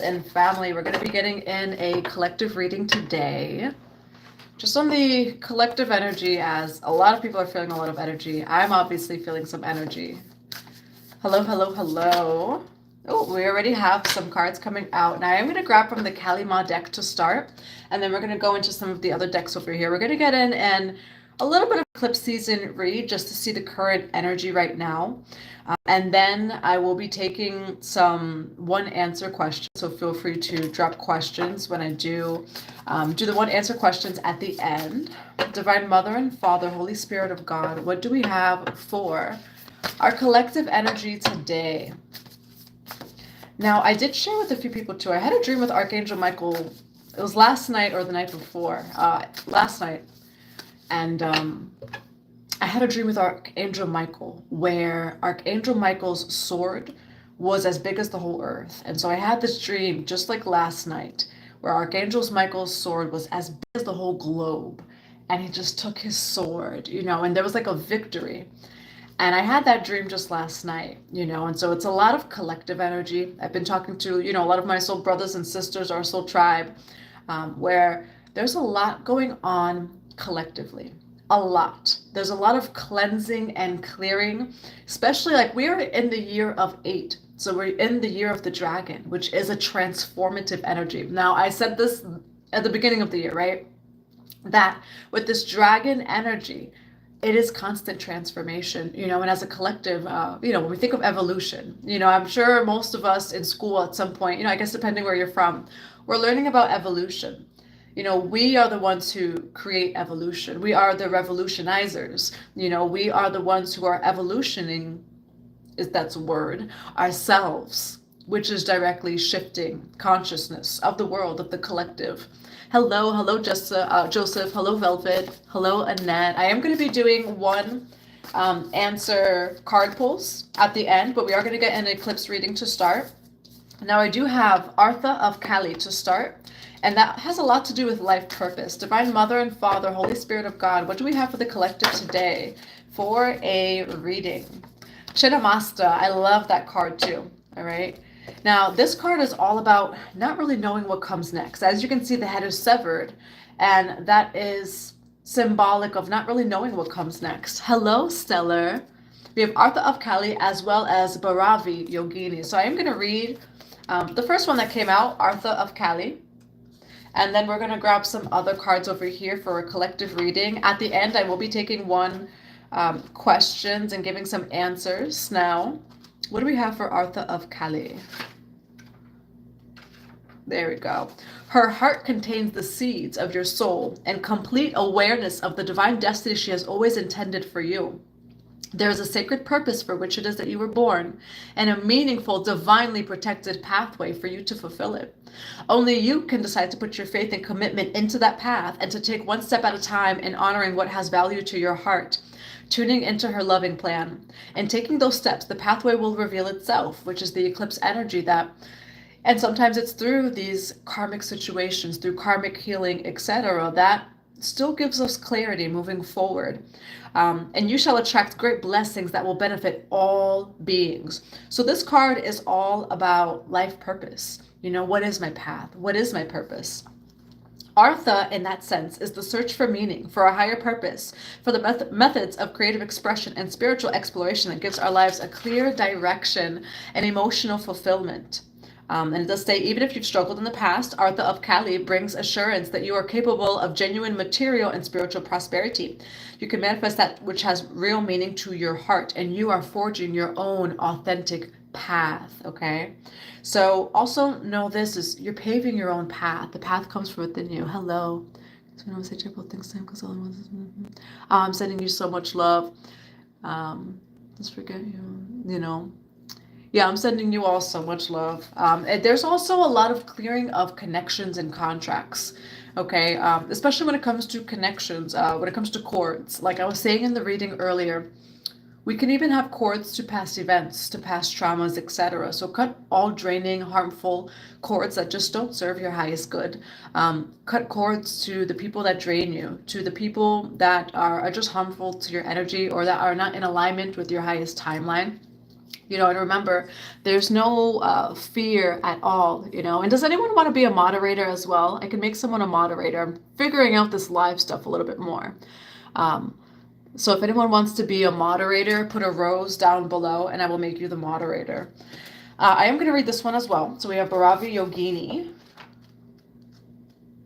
And family, we're going to be getting in a collective reading today, just on the collective energy, as a lot of people are feeling a lot of energy. I'm obviously feeling some energy. Hello, hello, hello. Oh, we already have some cards coming out. Now I'm going to grab from the Kalima deck to start, and then we're going to go into some of the other decks over here. We're going to get in and a little bit of eclipse season read just to see the current energy right now. And then I will be taking some one answer questions. So feel free to drop questions when I do the one answer questions at the end. Divine Mother and Father, Holy Spirit of God, what do we have for our collective energy today? Now, I did share with a few people too. I had a dream with Archangel Michael. It was last night or the night before. Last night. And I had a dream with Archangel Michael where Archangel Michael's sword was as big as the whole earth. And so I had this dream just like last night where Archangel Michael's sword was as big as the whole globe. And he just took his sword, and there was like a victory. And I had that dream just last night, and so it's a lot of collective energy. I've been talking to, a lot of my soul brothers and sisters, our soul tribe, where there's a lot going on collectively. A lot. There's a lot of cleansing and clearing, especially like we are in the year of 8. So we're in the year of the dragon, which is a transformative energy. Now, I said this at the beginning of the year, right? That with this dragon energy, it is constant transformation, and as a collective, when we think of evolution, I'm sure most of us in school at some point, I guess depending where you're from, we're learning about evolution. We are the ones who create evolution. We are the revolutionizers. We are the ones who are evolutioning, if that's a word, ourselves, which is directly shifting consciousness of the world, of the collective. Hello, Joseph. Hello, Velvet. Hello, Annette. I am going to be doing one answer card pulls at the end, but we are going to get an eclipse reading to start. Now, I do have Artha of Kali to start. And that has a lot to do with life purpose. Divine Mother and Father, Holy Spirit of God, what do we have for the collective today for a reading? Chinnamasta, I love that card too, all right? Now, this card is all about not really knowing what comes next. As you can see, the head is severed, and that is symbolic of not really knowing what comes next. Hello, Stellar. We have Artha of Kali as well as Bhairavi Yogini. So I am going to read the first one that came out, Artha of Kali. And then we're going to grab some other cards over here for a collective reading. At the end, I will be taking one questions and giving some answers. Now, what do we have for Artha of Kali? There we go. Her heart contains the seeds of your soul and complete awareness of the divine destiny she has always intended for you. There is a sacred purpose for which it is that you were born, and a meaningful, divinely protected pathway for you to fulfill it. Only you can decide to put your faith and commitment into that path and to take one step at a time in honoring what has value to your heart, tuning into her loving plan. In taking those steps, the pathway will reveal itself, which is the eclipse energy and sometimes it's through these karmic situations, through karmic healing, etc., that still gives us clarity moving forward. And you shall attract great blessings that will benefit all beings. So this card is all about life purpose. What is my path? What is my purpose? Artha, in that sense, is the search for meaning, for a higher purpose, for the methods of creative expression and spiritual exploration that gives our lives a clear direction and emotional fulfillment. And it does say, even if you've struggled in the past, Artha of Kali brings assurance that you are capable of genuine material and spiritual prosperity. You can manifest that which has real meaning to your heart, and you are forging your own authentic path, okay? So also know this is you're paving your own path. The path comes from within you. Hello. I'm sending you so much love. Let's forget you, Yeah, I'm sending you all so much love. And there's also a lot of clearing of connections and contracts, okay? Especially when it comes to connections, when it comes to cords. Like I was saying in the reading earlier, we can even have cords to past events, to past traumas, etc. So cut all draining, harmful cords that just don't serve your highest good. Cut cords to the people that drain you, to the people that are just harmful to your energy or that are not in alignment with your highest timeline. And remember, there's no fear at all, And does anyone want to be a moderator as well? I can make someone a moderator. I'm figuring out this live stuff a little bit more. So if anyone wants to be a moderator, put a rose down below and I will make you the moderator. I am going to read this one as well. So we have Bhairavi Yogini.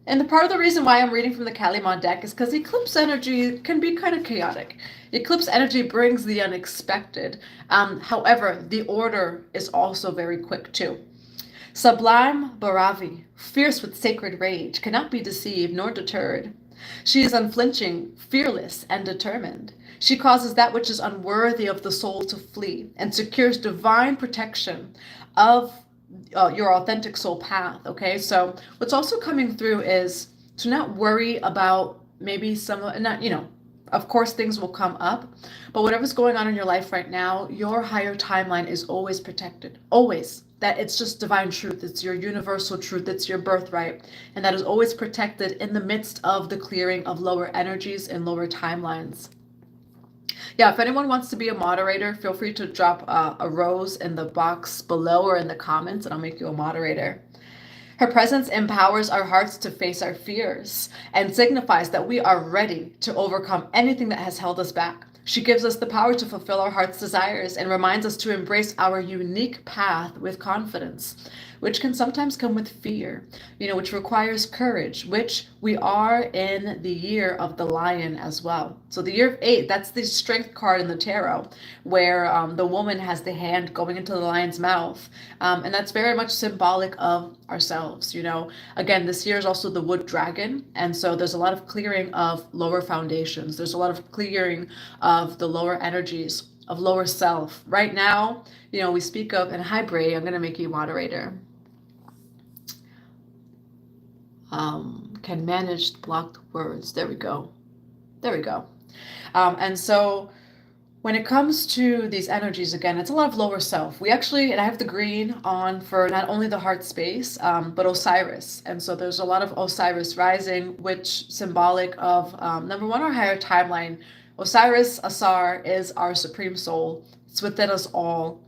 And the part of the reason why I'm reading from the Kali Ma deck is because Eclipse energy can be kind of chaotic. Eclipse energy brings the unexpected. However, the order is also very quick too. Sublime Bhairavi, fierce with sacred rage, cannot be deceived nor deterred. She is unflinching, fearless, and determined. She causes that which is unworthy of the soul to flee and secures divine protection of your authentic soul path. Okay, so what's also coming through is to not worry about maybe of course things will come up, but whatever's going on in your life right now, your higher timeline is always protected. Always. That it's just divine truth. It's your universal truth. It's your birthright. And that is always protected in the midst of the clearing of lower energies and lower timelines. Yeah, if anyone wants to be a moderator, feel free to drop a rose in the box below or in the comments and I'll make you a moderator. Her presence empowers our hearts to face our fears and signifies that we are ready to overcome anything that has held us back. She gives us the power to fulfill our heart's desires and reminds us to embrace our unique path with confidence, which can sometimes come with fear, which requires courage, which we are in the year of the lion as well. So the year of 8, that's the strength card in the tarot, where the woman has the hand going into the lion's mouth. And that's very much symbolic of ourselves. Again, this year is also the wood dragon. And so there's a lot of clearing of lower foundations. There's a lot of clearing of the lower energies, of lower self. Right now, we speak of, and hi Bray, I'm going to make you moderator. Can manage blocked words. There we go. And so when it comes to these energies, again, it's a lot of lower self. We actually, and I have the green on for not only the heart space, but Osiris. And so there's a lot of Osiris rising, which symbolic of, number one, our higher timeline. Osiris, Asar, is our supreme soul. It's within us all.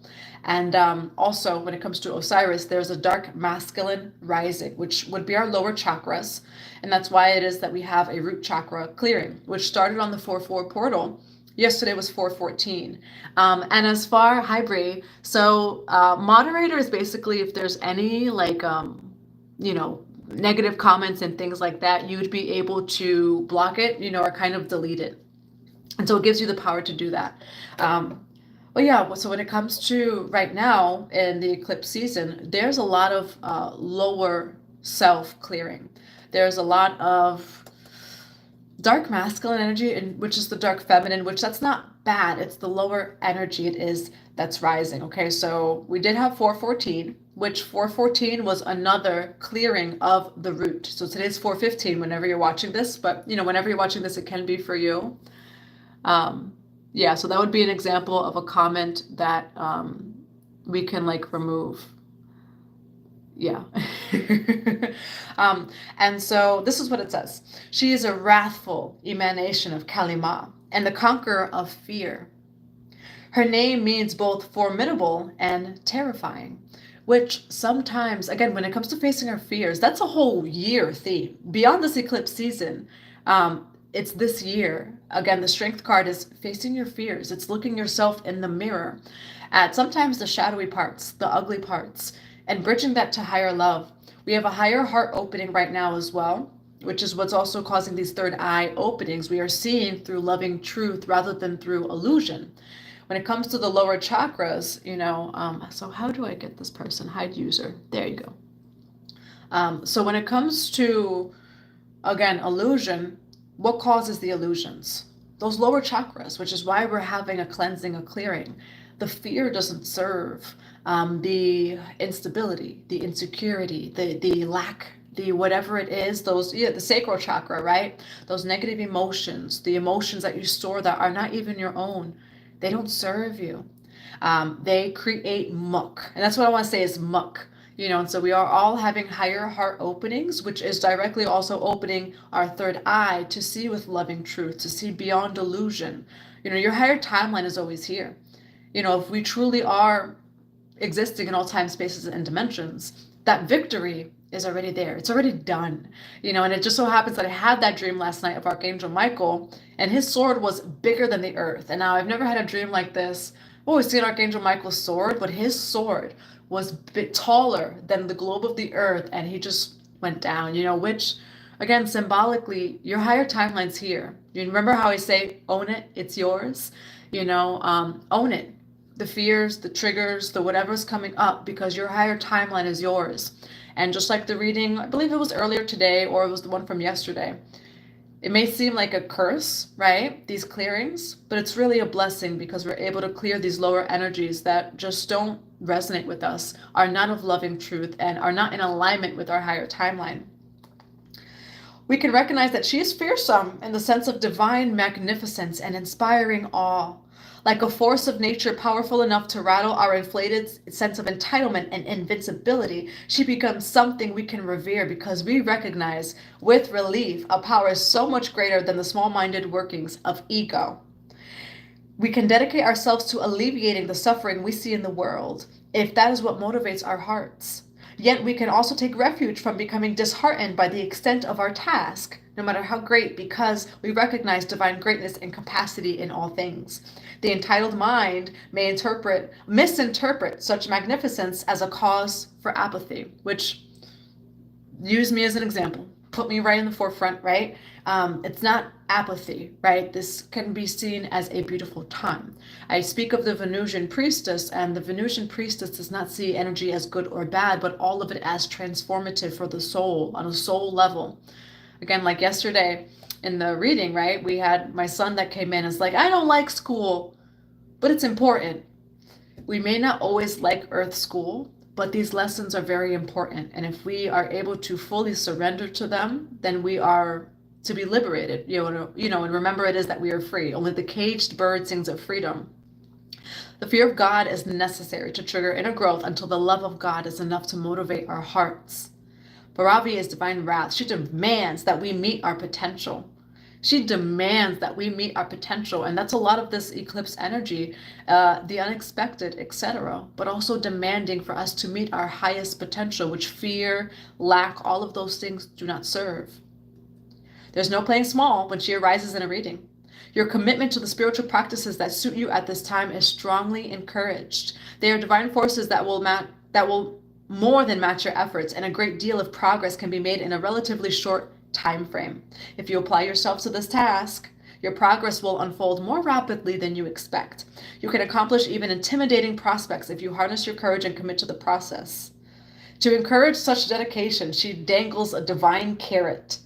And also, when it comes to Osiris, there's a dark masculine rising, which would be our lower chakras. And that's why it is that we have a root chakra clearing, which started on the 4-4 portal. Yesterday was 414. And as far, hi Bray, so moderator is basically if there's any negative comments and things like that, you'd be able to block it, or kind of delete it. And so it gives you the power to do that. Well, yeah, so when it comes to right now in the eclipse season, there's a lot of lower self clearing. There's a lot of dark masculine energy, which is the dark feminine, which that's not bad. It's the lower energy that's rising. Okay, so we did have 414, which 414 was another clearing of the root. So today's 415 whenever you're watching this, but whenever you're watching this, it can be for you. Yeah, so that would be an example of a comment that we can remove. Yeah. And so this is what it says. She is a wrathful emanation of Kali Ma and the conqueror of fear. Her name means both formidable and terrifying, which sometimes, again, when it comes to facing our fears, that's a whole year theme. Beyond this eclipse season, it's this year. Again, the strength card is facing your fears. It's looking yourself in the mirror at sometimes the shadowy parts, the ugly parts, and bridging that to higher love. We have a higher heart opening right now as well, which is what's also causing these third eye openings. We are seeing through loving truth rather than through illusion. When it comes to the lower chakras, so how do I get this person? Hide user. There you go. So when it comes to, again, illusion, what causes the illusions? Those lower chakras, which is why we're having a cleansing, a clearing. The fear doesn't serve. The instability, the insecurity, the lack, the whatever it is, the sacral chakra, right? Those negative emotions, the emotions that you store that are not even your own, they don't serve you. They create muck. And that's what I want to say is muck. And so we are all having higher heart openings, which is directly also opening our third eye to see with loving truth, to see beyond illusion. Your higher timeline is always here. If we truly are existing in all time, spaces, and dimensions, that victory is already there. It's already done. And it just so happens that I had that dream last night of Archangel Michael, and his sword was bigger than the earth. And now I've never had a dream like this. I've always seen Archangel Michael's sword, but his sword was a bit taller than the globe of the earth, and he just went down, which, again, symbolically, your higher timeline's here. You remember how I say, own it, it's yours? Own it. The fears, the triggers, the whatever's coming up, because your higher timeline is yours. And just like the reading, I believe it was earlier today, or it was the one from yesterday, it may seem like a curse, right? These clearings, but it's really a blessing, because we're able to clear these lower energies that just don't resonate with us, are not of loving truth, and are not in alignment with our higher timeline. We can recognize that she is fearsome in the sense of divine magnificence and inspiring awe. Like a force of nature powerful enough to rattle our inflated sense of entitlement and invincibility, she becomes something we can revere, because we recognize with relief a power so much greater than the small-minded workings of ego. We can dedicate ourselves to alleviating the suffering we see in the world, if that is what motivates our hearts. Yet we can also take refuge from becoming disheartened by the extent of our task, no matter how great, because we recognize divine greatness and capacity in all things. The entitled mind may misinterpret such magnificence as a cause for apathy, which, use me as an example, put me right in the forefront, right? It's not apathy, right? This can be seen as a beautiful time. I speak of the Venusian priestess, and the Venusian priestess does not see energy as good or bad, but all of it as transformative for the soul, on a soul level. Again, like yesterday in the reading, right? We had my son that came in, is like, I don't like school, but it's important. We may not always like Earth School, but these lessons are very important. And if we are able to fully surrender to them, then we are to be liberated, and remember, it is that we are free. Only the caged bird sings of freedom. The fear of God is necessary to trigger inner growth until the love of God is enough to motivate our hearts. Bhairavi is divine wrath. She demands that we meet our potential. She demands that we meet our potential, and that's a lot of this eclipse energy, the unexpected, etc., but also demanding for us to meet our highest potential, which fear, lack, all of those things do not serve. There's no playing small when she arises in a reading. Your commitment to the spiritual practices that suit you at this time is strongly encouraged. They are divine forces that will more than match your efforts, and a great deal of progress can be made in a relatively short time frame. If you apply yourself to this task, your progress will unfold more rapidly than you expect. You can accomplish even intimidating prospects if you harness your courage and commit to the process. To encourage such dedication, she dangles a divine carrot.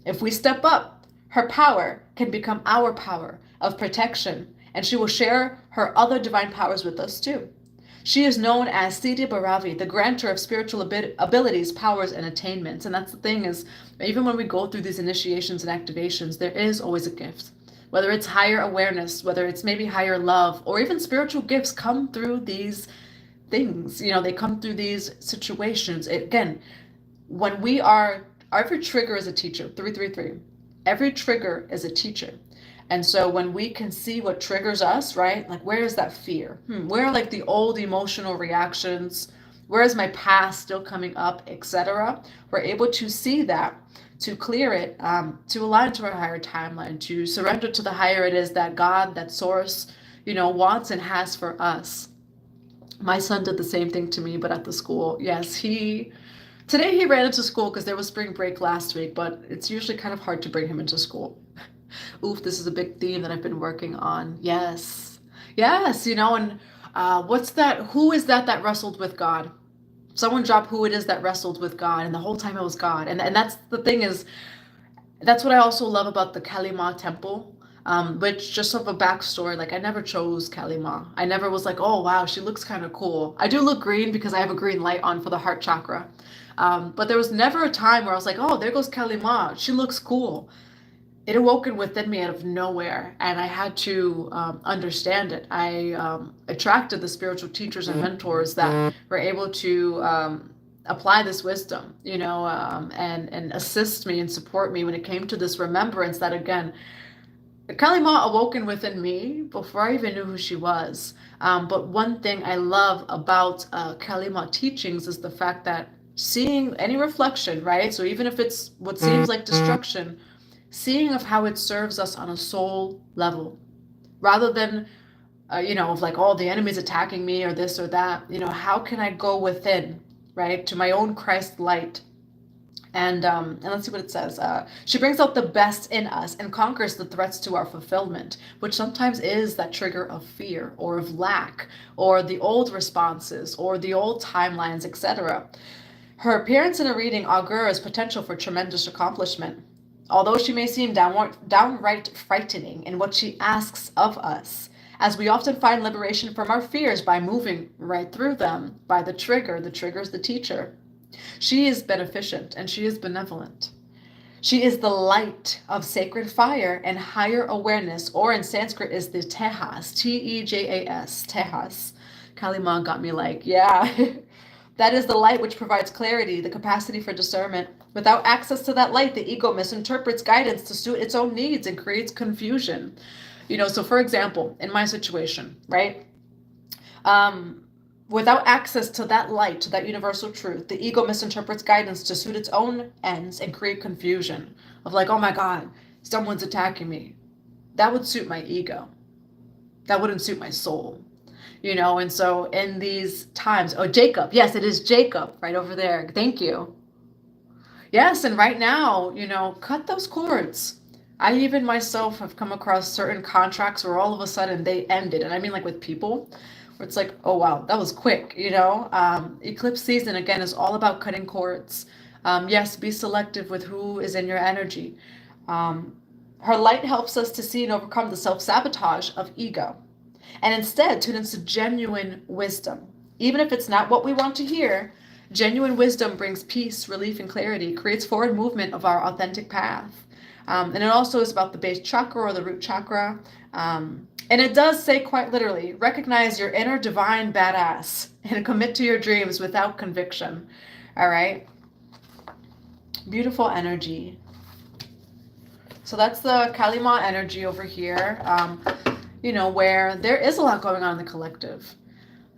If we step up, her power can become our power of protection, and she will share her other divine powers with us too. She is known as Siddhi Bhairavi, the grantor of spiritual abilities, powers, and attainments. And that's the thing, is even when we go through these initiations and activations, there is always a gift. Whether it's higher awareness, whether it's maybe higher love, or even spiritual gifts come through these things. They come through these situations. Again, when we are, every trigger is a teacher, 333. Every trigger is a teacher. And so when we can see what triggers us, right? Like, where is that fear? Where are like the old emotional reactions? Where is my past still coming up, etc.? We're able to see that, to clear it, to align to our higher timeline, to surrender to the higher it is that God, that source, wants and has for us. My son did the same thing to me, but at the school. Yes, today he ran into school because there was spring break last week, but it's usually kind of hard to bring him into school. Oof, this is a big theme that I've been working on. Yes, and what's that? Who is that wrestled with God? Someone dropped who it is that wrestled with God, and the whole time it was God. And that's the thing, is that's what I also love about the Kali Ma temple. Which, just of a backstory, like, I never chose Kali Ma. I never was like, oh wow, she looks kind of cool. I do look green because I have a green light on for the heart chakra. But there was never a time where I was like, oh, there goes Kali Ma. She looks cool. It awoken within me out of nowhere, and I had to understand it. I attracted the spiritual teachers and mentors that were able to apply this wisdom, and assist me and support me when it came to this remembrance that, again, Kali Ma awoken within me before I even knew who she was. But one thing I love about Kali Ma teachings is the fact that seeing any reflection, right? So even if it's what seems like destruction, seeing of how it serves us on a soul level, rather than of like, oh, the enemy's attacking me or this or that. How can I go within, right, to my own Christ light? And let's see what it says. She brings out the best in us and conquers the threats to our fulfillment, which sometimes is that trigger of fear or of lack or the old responses or the old timelines, etc. Her appearance in a reading augurs potential for tremendous accomplishment. Although she may seem downright frightening in what she asks of us, as we often find liberation from our fears by moving right through them, by the trigger. The trigger is the teacher. She is beneficent and she is benevolent. She is the light of sacred fire and higher awareness, or in Sanskrit is the Tejas, Tejas, Tejas. Kali Ma got me like, yeah. That is the light which provides clarity, the capacity for discernment. Without access to that light, the ego misinterprets guidance to suit its own needs and creates confusion. So for example, in my situation, right? Without access to that light, to that universal truth, the ego misinterprets guidance to suit its own ends and create confusion of like, oh my God, someone's attacking me. That would suit my ego. That wouldn't suit my soul. And so in these times, oh, Jacob, yes, it is Jacob right over there. Thank you. Yes, and right now, cut those cords. I even myself have come across certain contracts where all of a sudden they ended. And I mean like with people, where it's like, oh wow, that was quick, Eclipse season, again, is all about cutting cords. Yes, be selective with who is in your energy. Her light helps us to see and overcome the self-sabotage of ego, and instead tune into genuine wisdom. Even if it's not what we want to hear, genuine wisdom brings peace, relief, and clarity, creates forward movement of our authentic path. And it also is about the base chakra or the root chakra. And it does say quite literally, recognize your inner divine badass and commit to your dreams without conviction. All right. Beautiful energy. So that's the Kali Ma energy over here, where there is a lot going on in the collective.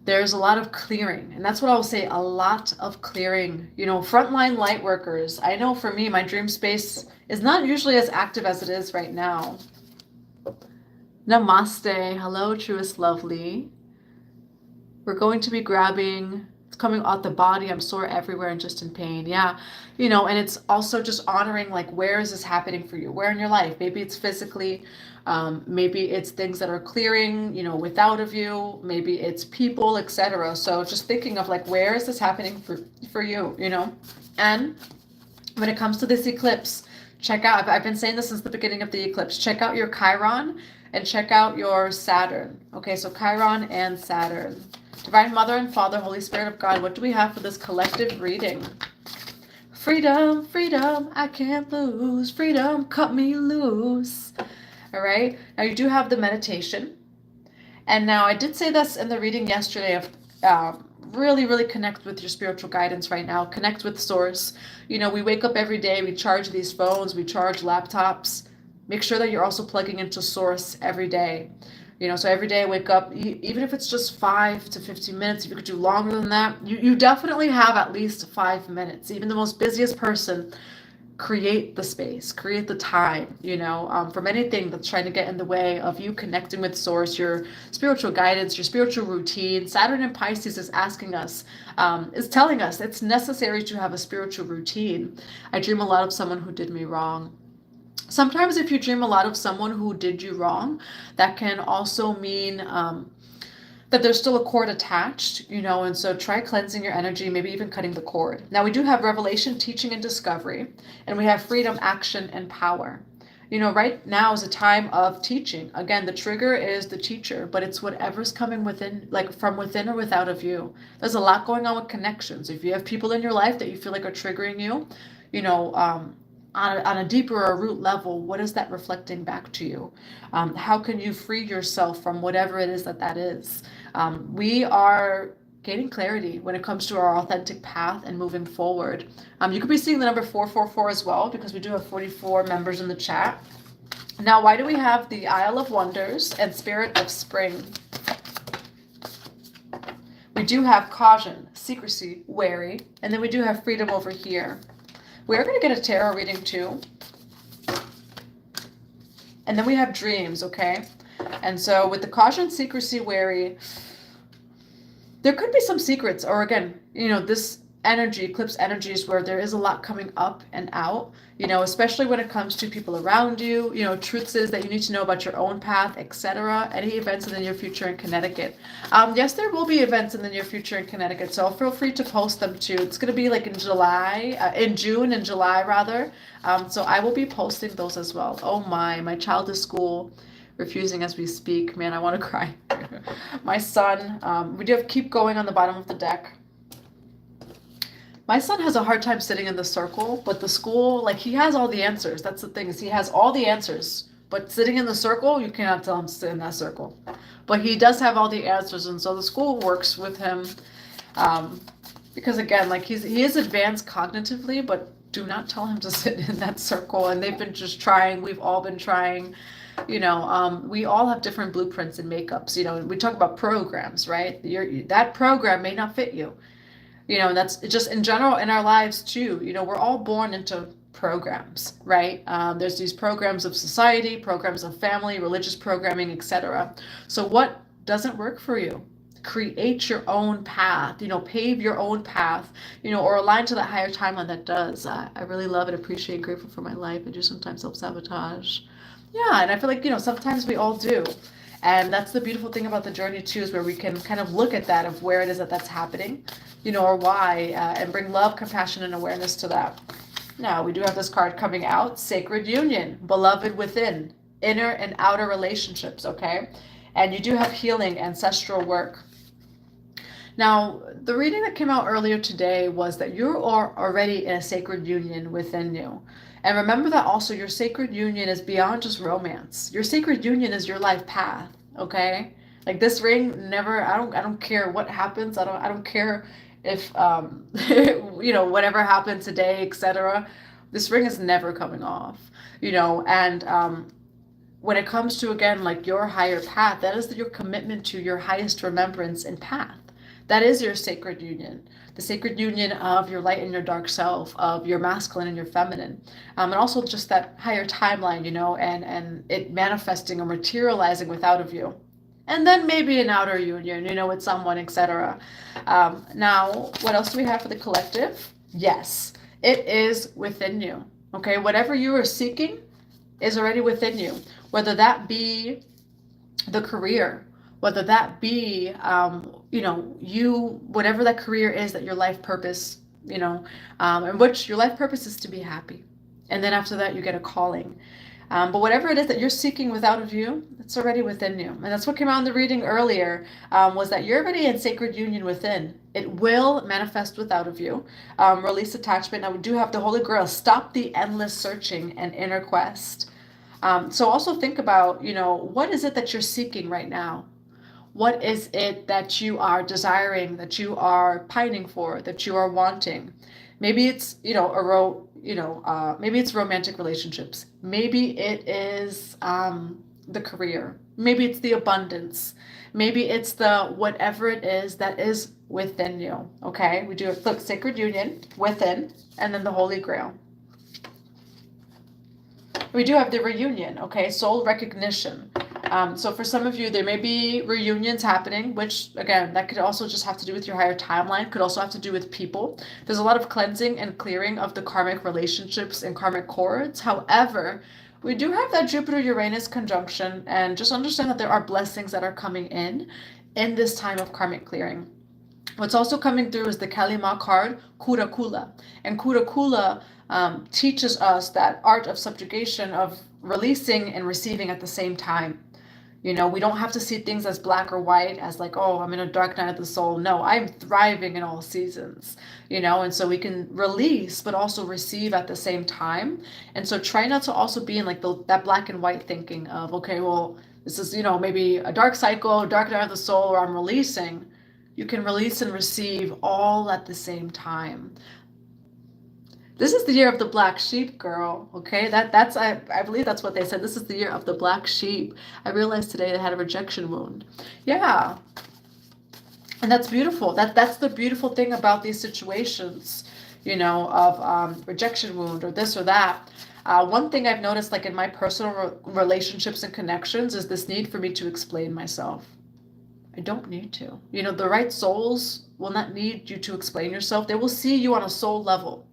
There's a lot of clearing. And that's what I'll say, a lot of clearing. Frontline light workers. I know for me, my dream space is not usually as active as it is right now. Namaste. Hello, truest lovely. We're going to be grabbing, it's coming out the body. I'm sore everywhere and just in pain. Yeah. And it's also just honoring, like, where is this happening for you? Where in your life? Maybe it's physically, maybe it's things that are clearing, without of you. Maybe it's people, etc. So just thinking of like, where is this happening for you, And when it comes to this eclipse, check out, I've been saying this since the beginning of the eclipse, check out your Chiron and check out your Saturn. Okay, so Chiron and Saturn. Divine Mother and Father, Holy Spirit of God, what do we have for this collective reading? Freedom, freedom, I can't lose. Freedom, cut me loose. All right, now you do have the meditation. And now I did say this in the reading yesterday of really, really connect with your spiritual guidance right now. Connect with Source. We wake up every day, we charge these phones, we charge laptops. Make sure that you're also plugging into Source every day. So every day I wake up, even if it's just 5 to 15 minutes, if you could do longer than that, you definitely have at least 5 minutes. Even the most busiest person, create the space, create the time, from anything that's trying to get in the way of you connecting with Source, your spiritual guidance, your spiritual routine. Saturn in Pisces is asking us, is telling us it's necessary to have a spiritual routine. I dream a lot of someone who did me wrong. Sometimes if you dream a lot of someone who did you wrong, that can also mean that there's still a cord attached, and so try cleansing your energy, maybe even cutting the cord. Now we do have revelation, teaching, and discovery, and we have freedom, action, and power. Right now is a time of teaching. Again, the trigger is the teacher, but it's whatever's coming within, like from within or without of you. There's a lot going on with connections. If you have people in your life that you feel like are triggering you, on a deeper or root level, what is that reflecting back to you? How can you free yourself from whatever it is that is? We are gaining clarity when it comes to our authentic path and moving forward. You could be seeing the number 444 as well, because we do have 44 members in the chat. Now, why do we have the Isle of Wonders and Spirit of Spring? We do have caution, secrecy, wary, and then we do have freedom over here. We're going to get a tarot reading too. And then we have dreams, okay? And so with the caution, secrecy, wary, there could be some secrets, or again, this energy, eclipse energy, is where there is a lot coming up and out, especially when it comes to people around you, truths is that you need to know about your own path, etc. Any events in the near future in Connecticut. Yes, there will be events in the near future in Connecticut, so feel free to post them too. It's going to be like in June and July rather. So I will be posting those as well. Oh my child is school refusing as we speak. Man, I want to cry. My son, we do have keep going on the bottom of the deck. My son has a hard time sitting in the circle, but the school, like, he has all the answers. That's the thing, is he has all the answers, but sitting in the circle, you cannot tell him to sit in that circle. But he does have all the answers, and so the school works with him, because again, like, he is advanced cognitively, but do not tell him to sit in that circle. And they've been just trying. We've all been trying. We all have different blueprints and makeups. We talk about programs, right? That program may not fit you. And that's just in general in our lives too. We're all born into programs, right? There's these programs of society, programs of family, religious programming, etc. So what doesn't work for you? Create your own path, pave your own path, or align to that higher timeline that does. I really love and appreciate and grateful for my life. I do sometimes self-sabotage. Yeah, and I feel like, sometimes we all do. And that's the beautiful thing about the journey too, is where we can kind of look at that, of where it is that's happening, or why, and bring love, compassion, and awareness to that. Now, we do have this card coming out, Sacred Union, Beloved Within, Inner and Outer Relationships, okay? And you do have healing, ancestral work. Now, the reading that came out earlier today was that you are already in a sacred union within you. And remember that also your sacred union is beyond just romance. Your sacred union is your life path, okay? Like, this ring never, I don't care what happens. I don't care if whatever happened today, etc. This ring is never coming off, and when it comes to, again, like, your higher path, that is your commitment to your highest remembrance and path. That is your sacred union, the sacred union of your light and your dark self, of your masculine and your feminine, and also just that higher timeline, and it manifesting or materializing without of you. And then maybe an outer union, with someone, etc. Now, what else do we have for the collective? Yes, it is within you, okay? Whatever you are seeking is already within you, whether that be the career, whether that be, whatever that career is, that your life purpose, and which your life purpose is to be happy. And then after that, you get a calling. But whatever it is that you're seeking without of you, it's already within you. And that's what came out in the reading earlier, was that you're already in sacred union within. It will manifest without of you. Release attachment. Now, we do have the Holy Grail. Stop the endless searching and inner quest. So also think about, what is it that you're seeking right now? What is it that you are desiring, that you are pining for, that you are wanting? Maybe it's, maybe it's romantic relationships. Maybe it is the career. Maybe it's the abundance. Maybe it's the whatever it is that is within you. Okay, we do a look, sacred union within, and then the Holy Grail. We do have the reunion. Okay, soul recognition. So for some of you, there may be reunions happening, which, again, that could also just have to do with your higher timeline, could also have to do with people. There's a lot of cleansing and clearing of the karmic relationships and karmic cords. However, we do have that Jupiter-Uranus conjunction, and just understand that there are blessings that are coming in this time of karmic clearing. What's also coming through is the Kalima card, Kura Kula. And Kura Kula teaches us that art of subjugation, of releasing and receiving at the same time. We don't have to see things as black or white, as like, oh, I'm in a dark night of the soul. No, I'm thriving in all seasons, and so we can release, but also receive at the same time. And so try not to also be in like that black and white thinking of, okay, well, this is, maybe a dark cycle, dark night of the soul, or I'm releasing. You can release and receive all at the same time. This is the year of the black sheep, girl. Okay, that's I believe that's what they said. This is the year of the black sheep. I realized today I had a rejection wound. Yeah, and that's beautiful. That's the beautiful thing about these situations, you know, of rejection wound or this or that. One thing I've noticed, like in my personal relationships and connections, is this need for me to explain myself. I don't need to. You know, the right souls will not need you to explain yourself. They will see you on a soul level.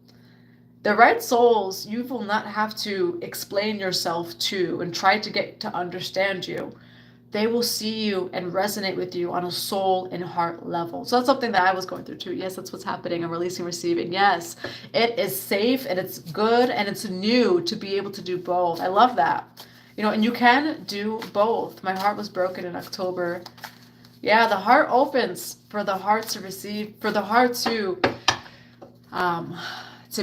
The right souls, you will not have to explain yourself to and try to get to understand you. They will see you and resonate with you on a soul and heart level. So that's something that I was going through too. Yes, that's what's happening. I'm releasing, receiving. Yes, it is safe and it's good and it's new to be able to do both. I love that. You know, and you can do both. My heart was broken in October. Yeah, the heart opens for the heart to receive, for the heart to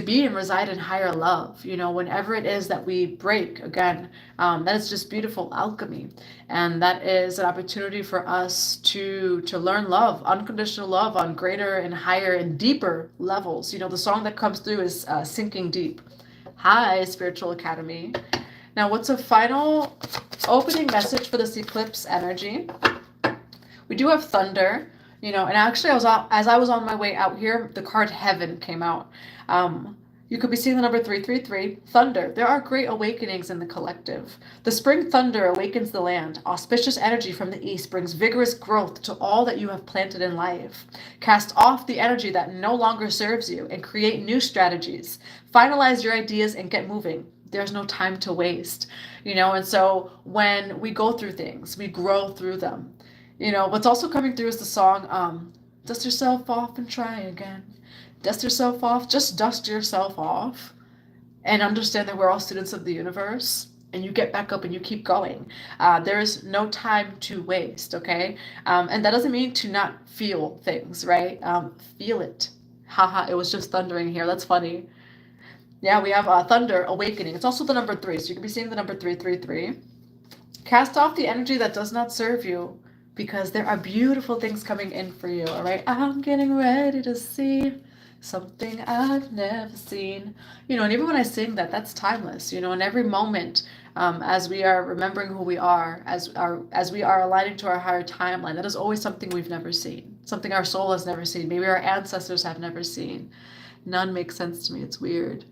be and reside in higher love. You know, whenever it is that we break again, that is just beautiful alchemy, and that is an opportunity for us to learn love, unconditional love, on greater and higher and deeper levels. You know, the song that comes through is Sinking Deep. Hi, Spiritual Academy. Now, what's a final opening message for this eclipse energy? We do have thunder, you know, and actually as I was on my way out here, the card Heaven came out. You could be seeing the number 333, thunder. There are great awakenings in the collective. The spring thunder awakens the land. Auspicious energy from the east brings vigorous growth to all that you have planted in life. Cast off the energy that no longer serves you and create new strategies. Finalize your ideas and get moving. There's no time to waste, you know, and so when we go through things, we grow through them. You know, what's also coming through is the song, Dust Yourself Off and Try Again. Dust yourself off, just dust yourself off and understand that we're all students of the universe, and you get back up and you keep going. There is no time to waste, okay? And that doesn't mean to not feel things, right? Feel it. Haha, it was just thundering here. That's funny. Yeah, we have thunder awakening. It's also the number 3, so you can be seeing the number 333. Cast off the energy that does not serve you, because there are beautiful things coming in for you, all right? I'm getting ready to see something I've never seen. You know, and even when I sing that, that's timeless, you know, in every moment, as we are remembering who we are, as we are aligning to our higher timeline, that is always something we've never seen, something our soul has never seen, maybe our ancestors have never seen. None makes sense to me. It's weird.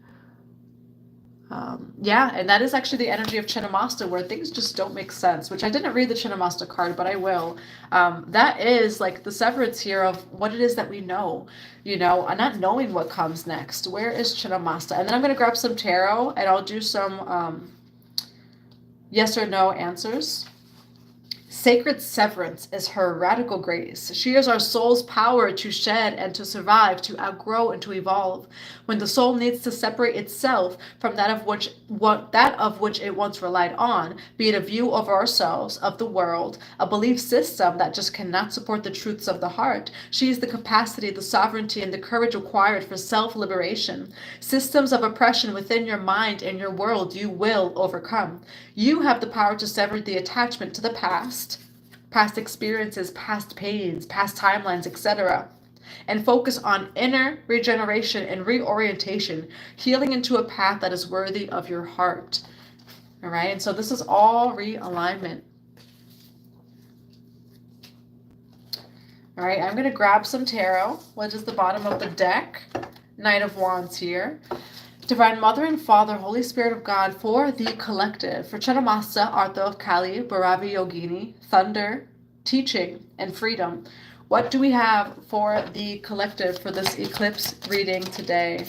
Yeah, and that is actually the energy of Chinnamasta, where things just don't make sense, which I didn't read the Chinnamasta card, but I will. That is like the severance here of what it is that we know, you know, and not knowing what comes next. Where is Chinnamasta? And then I'm going to grab some tarot and I'll do some yes or no answers. Sacred severance is her radical grace. She is our soul's power to shed and to survive, to outgrow and to evolve. When the soul needs to separate itself from that of which it once relied on, be it a view of ourselves, of the world, a belief system that just cannot support the truths of the heart, she is the capacity, the sovereignty, and the courage required for self-liberation. Systems of oppression within your mind and your world you will overcome. You have the power to sever the attachment to the past experiences, past pains, past timelines, etc., and focus on inner regeneration and reorientation, healing into a path that is worthy of your heart. All right, and so this is all realignment. All right, I'm going to grab some tarot. What is the bottom of the deck? Knight of Wands here. Divine Mother and Father, Holy Spirit of God, for the collective, for Chinnamasta, Artha of Kali, Bhairavi Yogini, Thunder, Teaching, and Freedom. What do we have for the collective for this eclipse reading today?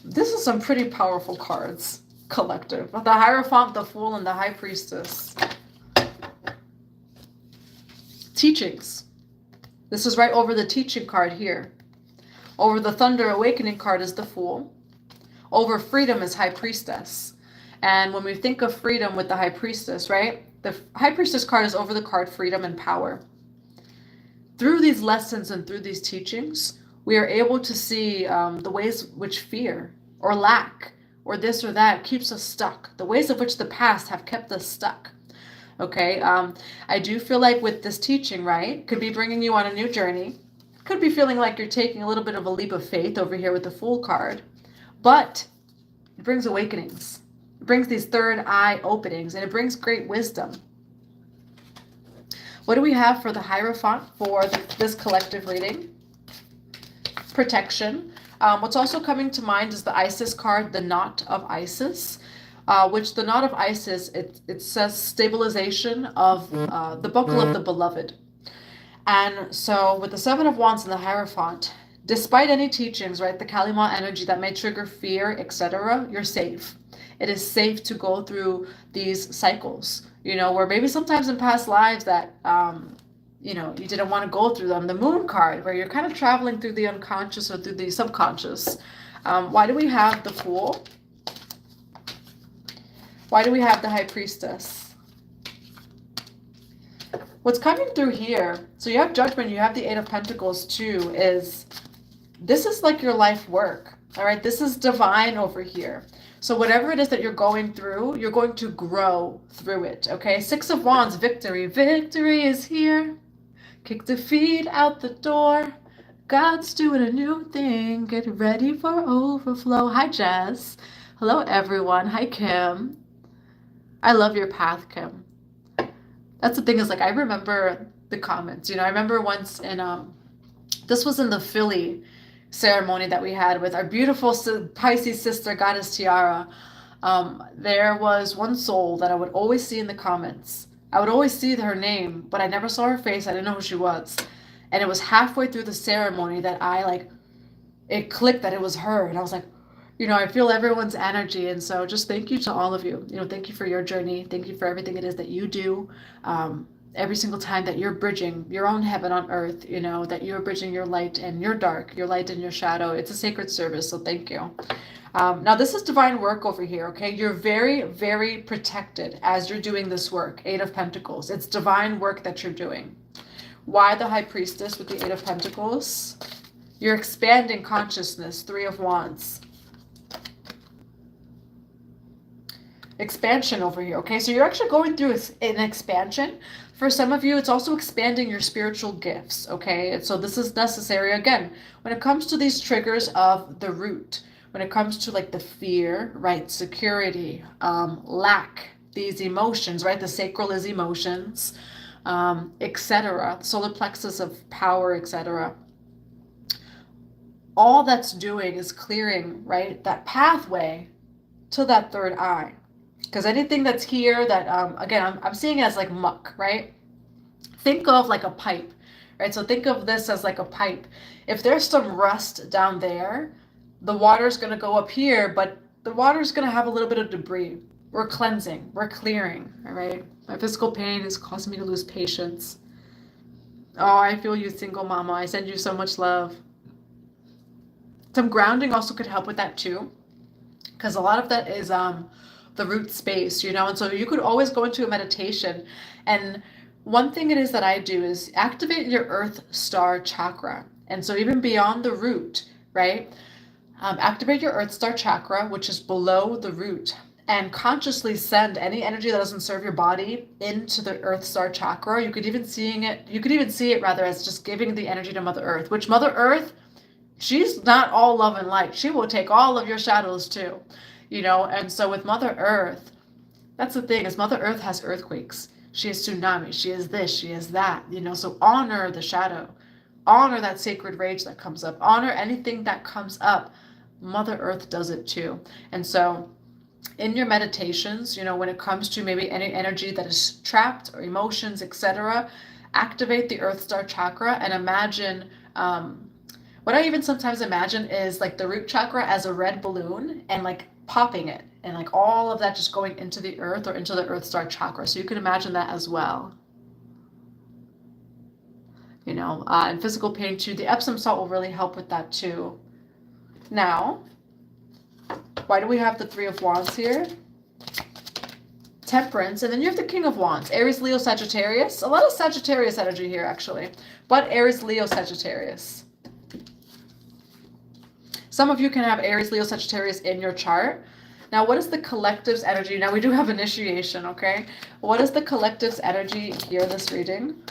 This is some pretty powerful cards, collective. The Hierophant, the Fool, and the High Priestess. Teachings. This is right over the Teaching card here. Over the Thunder Awakening card is the Fool. Over Freedom is High Priestess. And when we think of freedom with the High Priestess, right? The High Priestess card is over the card Freedom and Power. Through these lessons and through these teachings, we are able to see the ways which fear or lack or this or that keeps us stuck. The ways of which the past have kept us stuck. Okay, I do feel like with this teaching, right, could be bringing you on a new journey. Could be feeling like you're taking a little bit of a leap of faith over here with the Fool card. But it brings awakenings. It brings these third eye openings, and it brings great wisdom. What do we have for the Hierophant for this collective reading? Protection. What's also coming to mind is the Isis card, the Knot of Isis, which the Knot of Isis, it says stabilization of the buckle of the beloved. And so with the Seven of Wands and the Hierophant, despite any teachings, right, the Kalima energy that may trigger fear, etc., you're safe. It is safe to go through these cycles, you know, where maybe sometimes in past lives that, you know, you didn't want to go through them. The Moon card, where you're kind of traveling through the unconscious or through the subconscious. Why do we have the Fool? Why do we have the High Priestess? What's coming through here, so you have Judgment, you have the Eight of Pentacles too, is this is like your life work, all right? This is divine over here. So whatever it is that you're going through, you're going to grow through it, okay? Six of Wands, victory. Victory is here. Kick defeat out the door. God's doing a new thing. Get ready for overflow. Hi, Jess. Hello, everyone. Hi, Kim. I love your path, Kim. That's the thing is, like, I remember the comments, you know, I remember once in, this was in the Philly ceremony that we had with our beautiful Pisces sister, Goddess Tiara. There was one soul that I would always see in the comments. I would always see her name, but I never saw her face. I didn't know who she was. And it was halfway through the ceremony that it clicked that it was her. And I was like, you know, I feel everyone's energy. And so just thank you to all of you. You know, thank you for your journey. Thank you for everything it is that you do. Every single time that you're bridging your own heaven on earth, you know, that you're bridging your light and your dark, your light and your shadow. It's a sacred service. So thank you. Now this is divine work over here. Okay. You're very, very protected as you're doing this work. Eight of Pentacles. It's divine work that you're doing. Why the High Priestess with the Eight of Pentacles? You're expanding consciousness. Three of Wands. Expansion over here. Okay, so you're actually going through an expansion. For some of you, it's also expanding your spiritual gifts. Okay, and so this is necessary. Again, when it comes to these triggers of the root, when it comes to like the fear, right, security, lack, these emotions, right, the sacral is emotions, etc., solar plexus of power, etc. All that's doing is clearing, right, that pathway to that third eye. Because anything that's here that, again, I'm seeing it as like muck, right? Think of like a pipe, right? So think of this as like a pipe. If there's some rust down there, the water's going to go up here, but the water's going to have a little bit of debris. We're cleansing, we're clearing, all right? My physical pain is causing me to lose patience. Oh, I feel you, single mama. I send you so much love. Some grounding also could help with that too, because a lot of that is the root space, you know, and so you could always go into a meditation. And one thing it is that I do is activate your Earth Star chakra. And so even beyond the root, right? Activate your Earth Star chakra, which is below the root, and consciously send any energy that doesn't serve your body into the Earth Star chakra. You could even see it rather as just giving the energy to Mother Earth, which Mother Earth, she's not all love and light. She will take all of your shadows too, you know. And so with Mother Earth, that's the thing, is Mother Earth has earthquakes. She has tsunamis. She is this, she is that, you know. So honor the shadow. Honor that sacred rage that comes up. Honor anything that comes up. Mother Earth does it too. And so in your meditations, you know, when it comes to maybe any energy that is trapped or emotions, etc., activate the Earth Star chakra and imagine, what I even sometimes imagine is like the root chakra as a red balloon and like popping it and like all of that just going into the earth or into the Earth Star chakra. So you can imagine that as well. You know, and physical pain too. The Epsom salt will really help with that too. Now, why do we have the Three of Wands here? Temperance, and then you have the King of Wands. Aries, Leo, Sagittarius. A lot of Sagittarius energy here actually, but Aries, Leo, Sagittarius. Some of you can have Aries, Leo, Sagittarius in your chart. Now, what is the collective's energy? Now, we do have initiation, okay? What is the collective's energy here, this reading?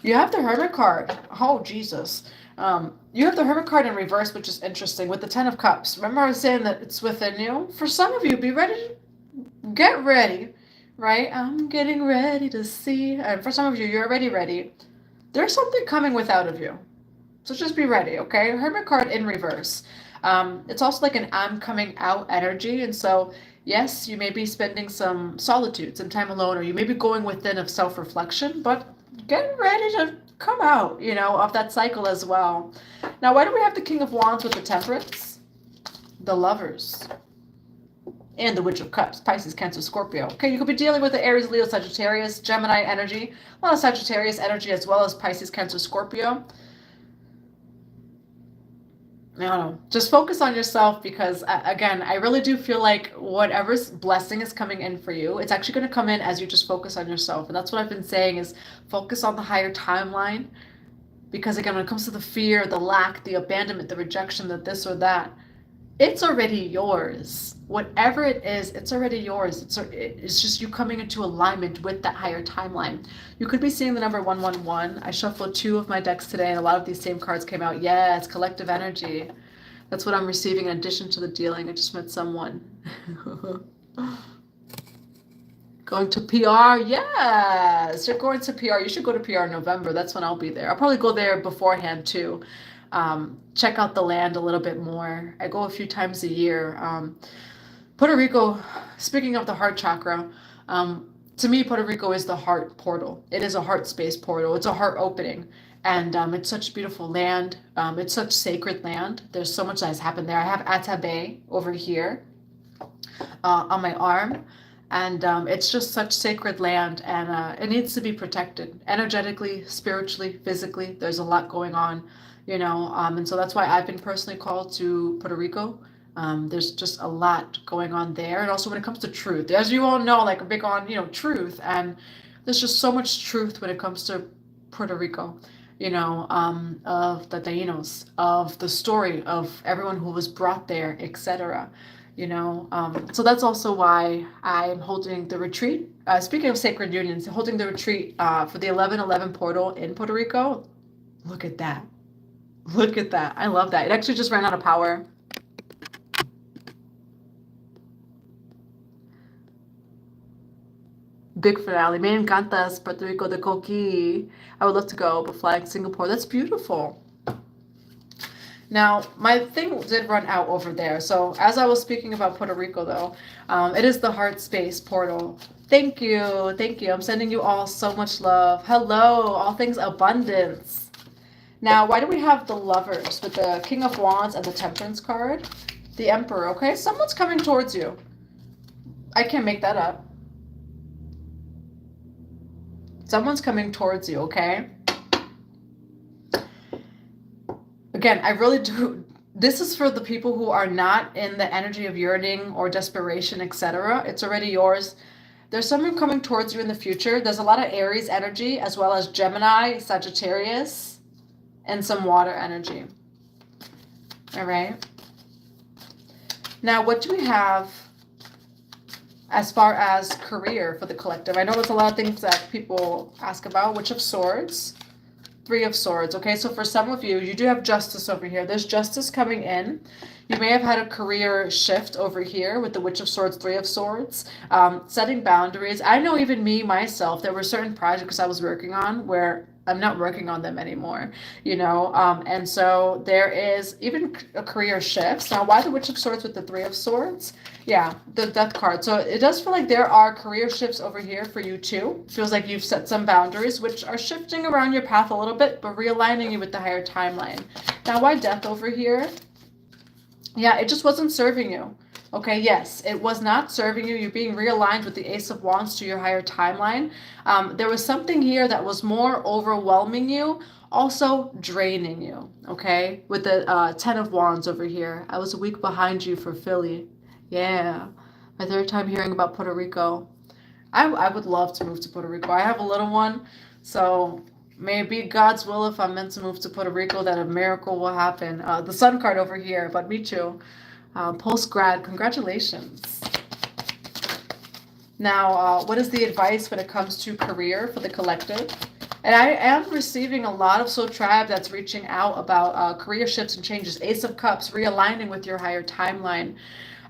You have the Hermit card. Oh, Jesus. You have the Hermit card in reverse, which is interesting, with the Ten of Cups. Remember I was saying that it's within you? For some of you, be ready. Get ready, right? I'm getting ready to see. And for some of you, you're already ready. There's something coming without of you. So just be ready, okay? Hermit card in reverse. It's also like an I'm coming out energy. And so, yes, you may be spending some solitude, some time alone, or you may be going within of self-reflection, but get ready to come out, of that cycle as well. Now, why do we have the King of Wands with the Temperance? The Lovers. And the Witch of Cups, Pisces, Cancer, Scorpio. Okay, you could be dealing with the Aries, Leo, Sagittarius, Gemini energy, a lot of Sagittarius energy as well as Pisces, Cancer, Scorpio. I don't know. Just focus on yourself because, again, I really do feel like whatever's blessing is coming in for you, it's actually going to come in as you just focus on yourself. And that's what I've been saying is focus on the higher timeline. Because, again, when it comes to the fear, the lack, the abandonment, the rejection, the this or that, it's already yours. Whatever it is, it's already yours. It's just you coming into alignment with that higher timeline. You could be seeing the number 111. I shuffled 2 of my decks today, and a lot of these same cards came out. Yeah, it's collective energy. That's what I'm receiving in addition to the dealing. I just met someone. Going to PR? Yes, you're going to PR. You should go to PR in November. That's when I'll be there. I'll probably go there beforehand, too. Check out the land a little bit more. I go a few times a year. Puerto Rico, speaking of the heart chakra, to me, Puerto Rico is the heart portal. It is a heart space portal. It's a heart opening. And it's such beautiful land. It's such sacred land. There's so much that has happened there. I have Atabe over here on my arm. And it's just such sacred land. And it needs to be protected energetically, spiritually, physically. There's a lot going on. And so that's why I've been personally called to Puerto Rico. There's just a lot going on there. And also when it comes to truth, as you all know, like I'm big on, truth. And there's just so much truth when it comes to Puerto Rico, of the Taínos, of the story of everyone who was brought there, etc. So that's also why I'm holding the retreat. Speaking of sacred unions, holding the retreat for the 1111 portal in Puerto Rico. Look at that. Look at that. I love that. It actually just ran out of power. Big finale. Me encantas, Puerto Rico de Coqui. I would love to go, but flying Singapore. That's beautiful. Now, my thing did run out over there. So as I was speaking about Puerto Rico, though, it is the heart space portal. Thank you. Thank you. I'm sending you all so much love. Hello. All things abundance. Now, why do we have the Lovers with the King of Wands and the Temperance card? The Emperor, okay? Someone's coming towards you. I can't make that up. Someone's coming towards you, okay? Again, I really do. This is for the people who are not in the energy of yearning or desperation, etc. It's already yours. There's someone coming towards you in the future. There's a lot of Aries energy as well as Gemini, Sagittarius, and some water energy. All right. Now, what do we have as far as career for the collective? I know there's a lot of things that people ask about. Witch of Swords, 3 of Swords. Okay, so for some of you, you do have Justice over here. There's Justice coming in. You may have had a career shift over here with the Witch of Swords, 3 of Swords. Setting boundaries. I know even me, myself, there were certain projects I was working on where I'm not working on them anymore, and so there is even a career shift. Now, why the Witch of Swords with the 3 of Swords? Yeah, the Death card. So it does feel like there are career shifts over here for you too. It feels like you've set some boundaries, which are shifting around your path a little bit, but realigning you with the higher timeline. Now, why Death over here? Yeah, it just wasn't serving you. Okay, yes, it was not serving you. You're being realigned with the Ace of Wands to your higher timeline. There was something here that was more overwhelming you, also draining you, okay? With the 10 of Wands over here. I was a week behind you for Philly. Yeah, my 3rd time hearing about Puerto Rico. I would love to move to Puerto Rico. I have a little one, so may it be God's will if I'm meant to move to Puerto Rico that a miracle will happen. The Sun card over here, but me too. Post-grad, congratulations. Now, what is the advice when it comes to career for the collective? And I am receiving a lot of Soul Tribe that's reaching out about career shifts and changes. Ace of Cups, realigning with your higher timeline.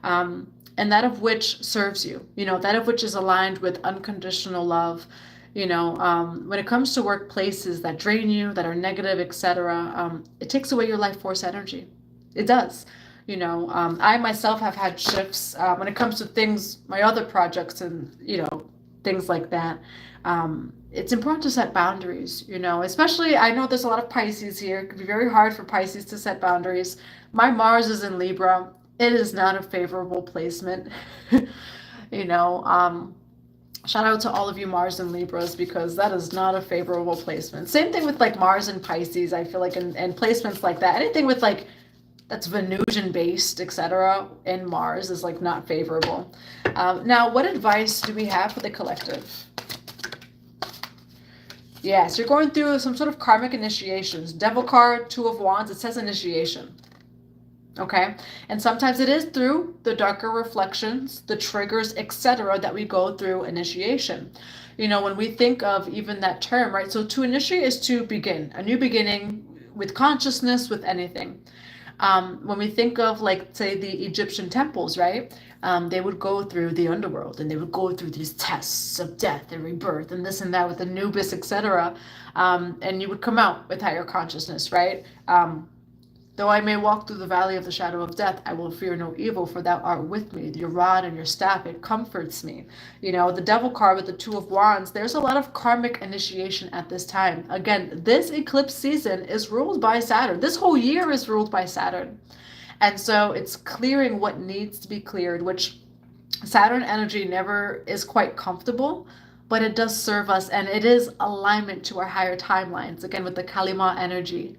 And that of which serves you, that of which is aligned with unconditional love. When it comes to workplaces that drain you, that are negative, etc., it takes away your life force energy. It does. I myself have had shifts when it comes to things, my other projects and, things like that. It's important to set boundaries, especially I know there's a lot of Pisces here. It can be very hard for Pisces to set boundaries. My Mars is in Libra. It is not a favorable placement. Shout out to all of you Mars and Libras, because that is not a favorable placement. Same thing with like Mars and Pisces. I feel like and placements like that, anything with like that's Venusian based, etc., in Mars is like not favorable. Now, what advice do we have for the collective? Yes, you're going through some sort of karmic initiations. Devil card, Two of Wands, it says initiation. Okay, and sometimes it is through the darker reflections, the triggers, etc., that we go through initiation. When we think of even that term, right? So to initiate is to begin, a new beginning with consciousness, with anything. When we think of, like, say, the Egyptian temples, right? They would go through the underworld and they would go through these tests of death and rebirth and this and that with Anubis, etc. And you would come out with higher consciousness, right? Though I may walk through the valley of the shadow of death, I will fear no evil, for thou art with me. Your rod and your staff, it comforts me. The devil card with the Two of Wands, there's a lot of karmic initiation at this time. Again, this eclipse season is ruled by Saturn. This whole year is ruled by Saturn. And so it's clearing what needs to be cleared, which Saturn energy never is quite comfortable, but it does serve us, and it is alignment to our higher timelines. Again, with the Kalima energy.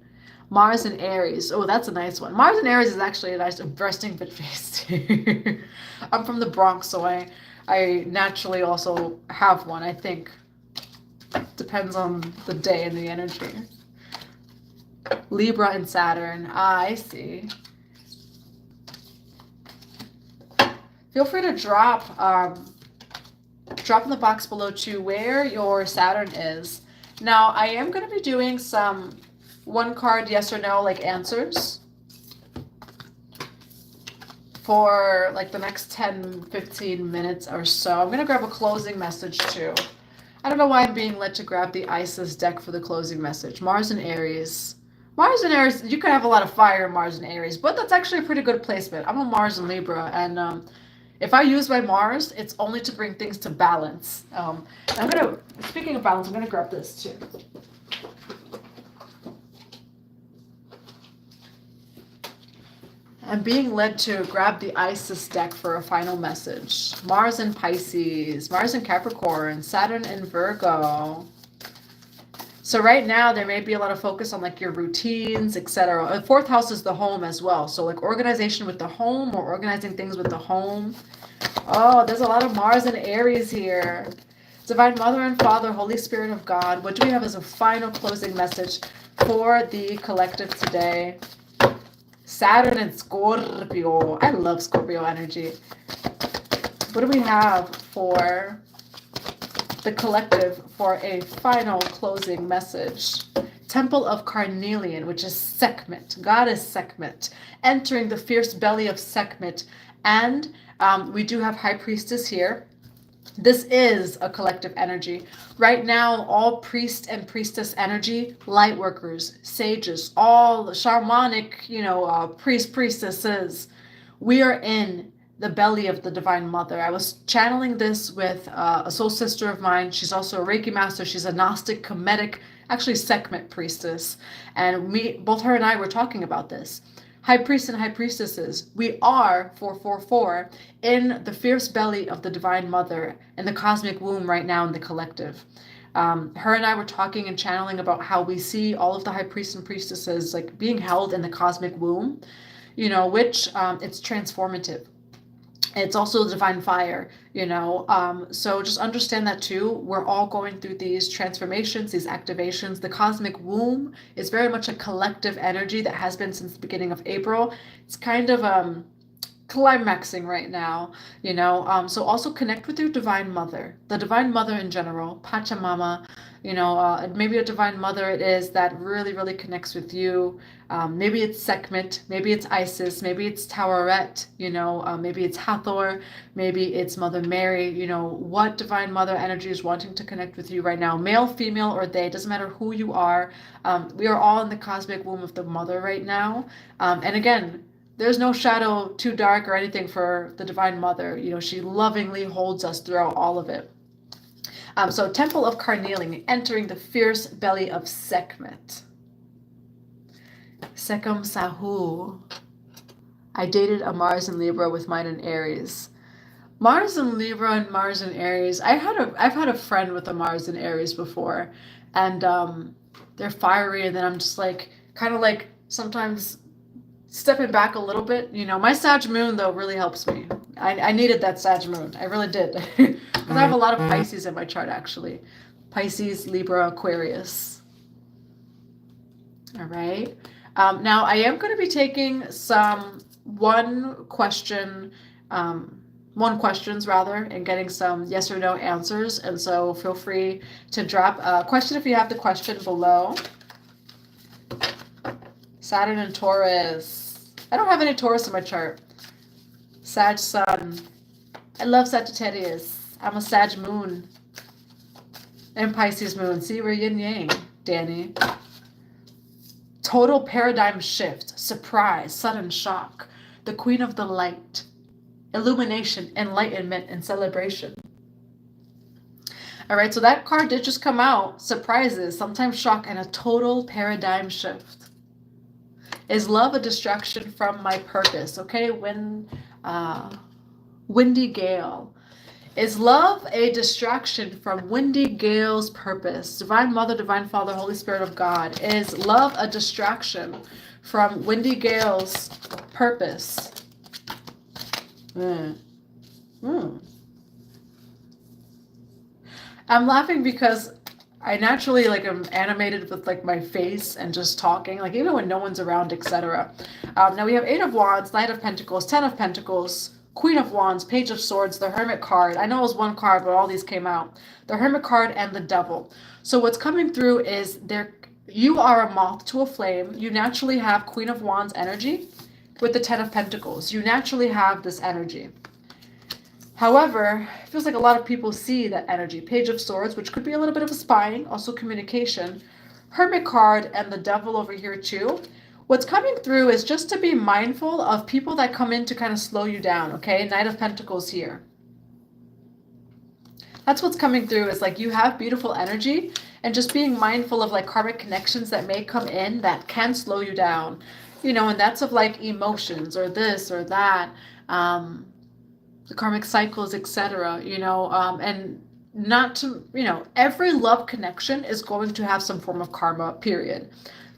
Mars and Aries. Oh, that's a nice one. Mars and Aries is actually a nice resting bitch face. I'm from the Bronx, so I naturally also have one, I think. Depends on the day and the energy. Libra and Saturn. I see. Feel free to drop in the box below too where your Saturn is. Now, I am going to be doing some one card yes or no like answers for like the next 10-15 minutes or so. I'm going to grab a closing message too. I don't know why I'm being led to grab the Isis deck for the closing message. Mars and Aries. Mars and Aries, you can have a lot of fire in Mars and Aries, but that's actually a pretty good placement. I'm a Mars and Libra, and if I use my Mars, it's only to bring things to balance. Speaking of balance, I'm going to grab this too. I'm being led to grab the Isis deck for a final message. Mars and Pisces, Mars and Capricorn, Saturn and Virgo. So right now there may be a lot of focus on like your routines, etc. The fourth house is the home as well. So like organization with the home or organizing things with the home. Oh, there's a lot of Mars and Aries here. Divine Mother and Father, Holy Spirit of God. What do we have as a final closing message for the collective today? Saturn and Scorpio. I love Scorpio energy. What do we have for the collective for a final closing message? Temple of Carnelian, which is Sekhmet, Goddess Sekhmet, entering the fierce belly of Sekhmet. And we do have High Priestess here. This is a collective energy. Right now, all priest and priestess energy, light workers, sages, all the shamanic, priestesses, we are in the belly of the Divine Mother. I was channeling this with a soul sister of mine. She's also a Reiki master. She's a Gnostic, Kemetic, actually Sekhmet priestess. And both her and I were talking about this. High priests and high priestesses, we are 444 in the fierce belly of the Divine Mother in the cosmic womb right now in the collective. Her and I were talking and channeling about how we see all of the high priests and priestesses like being held in the cosmic womb, which it's transformative. It's also the divine fire, so just understand that too. We're all going through these transformations, these activations. The cosmic womb is very much a collective energy that has been since the beginning of April. It's kind of climaxing right now, you know. So also connect with your divine mother, the divine mother in general, Pachamama, you know. Maybe a divine mother it is that really, really connects with you. Maybe it's Sekhmet, maybe it's Isis, maybe it's Taweret, you know, maybe it's Hathor, maybe it's Mother Mary, you know. What divine mother energy is wanting to connect with you right now, male, female, or they, doesn't matter who you are. We are all in the cosmic womb of the mother right now. And again, there's no shadow too dark or anything for the Divine Mother. You know, she lovingly holds us throughout all of it. So Temple of Carnelian, entering the fierce belly of Sekhmet. Sekhem Sahu. I dated a Mars in Libra with mine in Aries. Mars in Libra and Mars in Aries. I've had a friend with a Mars in Aries before, and they're fiery, and then I'm just like, kind of like sometimes stepping back a little bit. You know, my Sag moon though really helps me. I needed that Sag moon. I really did. Because I have a lot of Pisces in my chart actually. Pisces, Libra, Aquarius. All right. Now I am going to be taking one questions rather, and getting some yes or no answers. And so feel free to drop a question if you have the question below. Saturn and Taurus. I don't have any Taurus in my chart. Sag Sun. I love Sagittarius. I'm a Sag Moon. And Pisces Moon. See, we're yin yang, Danny. Total paradigm shift. Surprise. Sudden shock. The Queen of the Light. Illumination, enlightenment, and celebration. All right, so that card did just come out. Surprises, sometimes shock, and a total paradigm shift. Is love a distraction from my purpose? Okay, Windy Gale. Is love a distraction from Windy Gale's purpose? Divine Mother, Divine Father, Holy Spirit of God. Is love a distraction from Windy Gale's purpose? I'm laughing because I naturally like am animated with like my face and just talking, like even when no one's around, etc. Now we have 8 of Wands, Knight of Pentacles, 10 of Pentacles, Queen of Wands, Page of Swords, the Hermit card. I know it was one card, but all these came out. The Hermit card and the Devil. So what's coming through is you are a moth to a flame. You naturally have Queen of Wands energy with the 10 of Pentacles. You naturally have this energy. However, it feels like a lot of people see that energy. Page of Swords, which could be a little bit of a spying, also communication. Hermit card and the Devil over here too. What's coming through is just to be mindful of people that come in to kind of slow you down, okay? Knight of Pentacles here. That's what's coming through, is like you have beautiful energy, and just being mindful of like karmic connections that may come in that can slow you down. You know, and that's of like emotions or this or that. The karmic cycles, etc., you know, and not to, you know, every love connection is going to have some form of karma, period.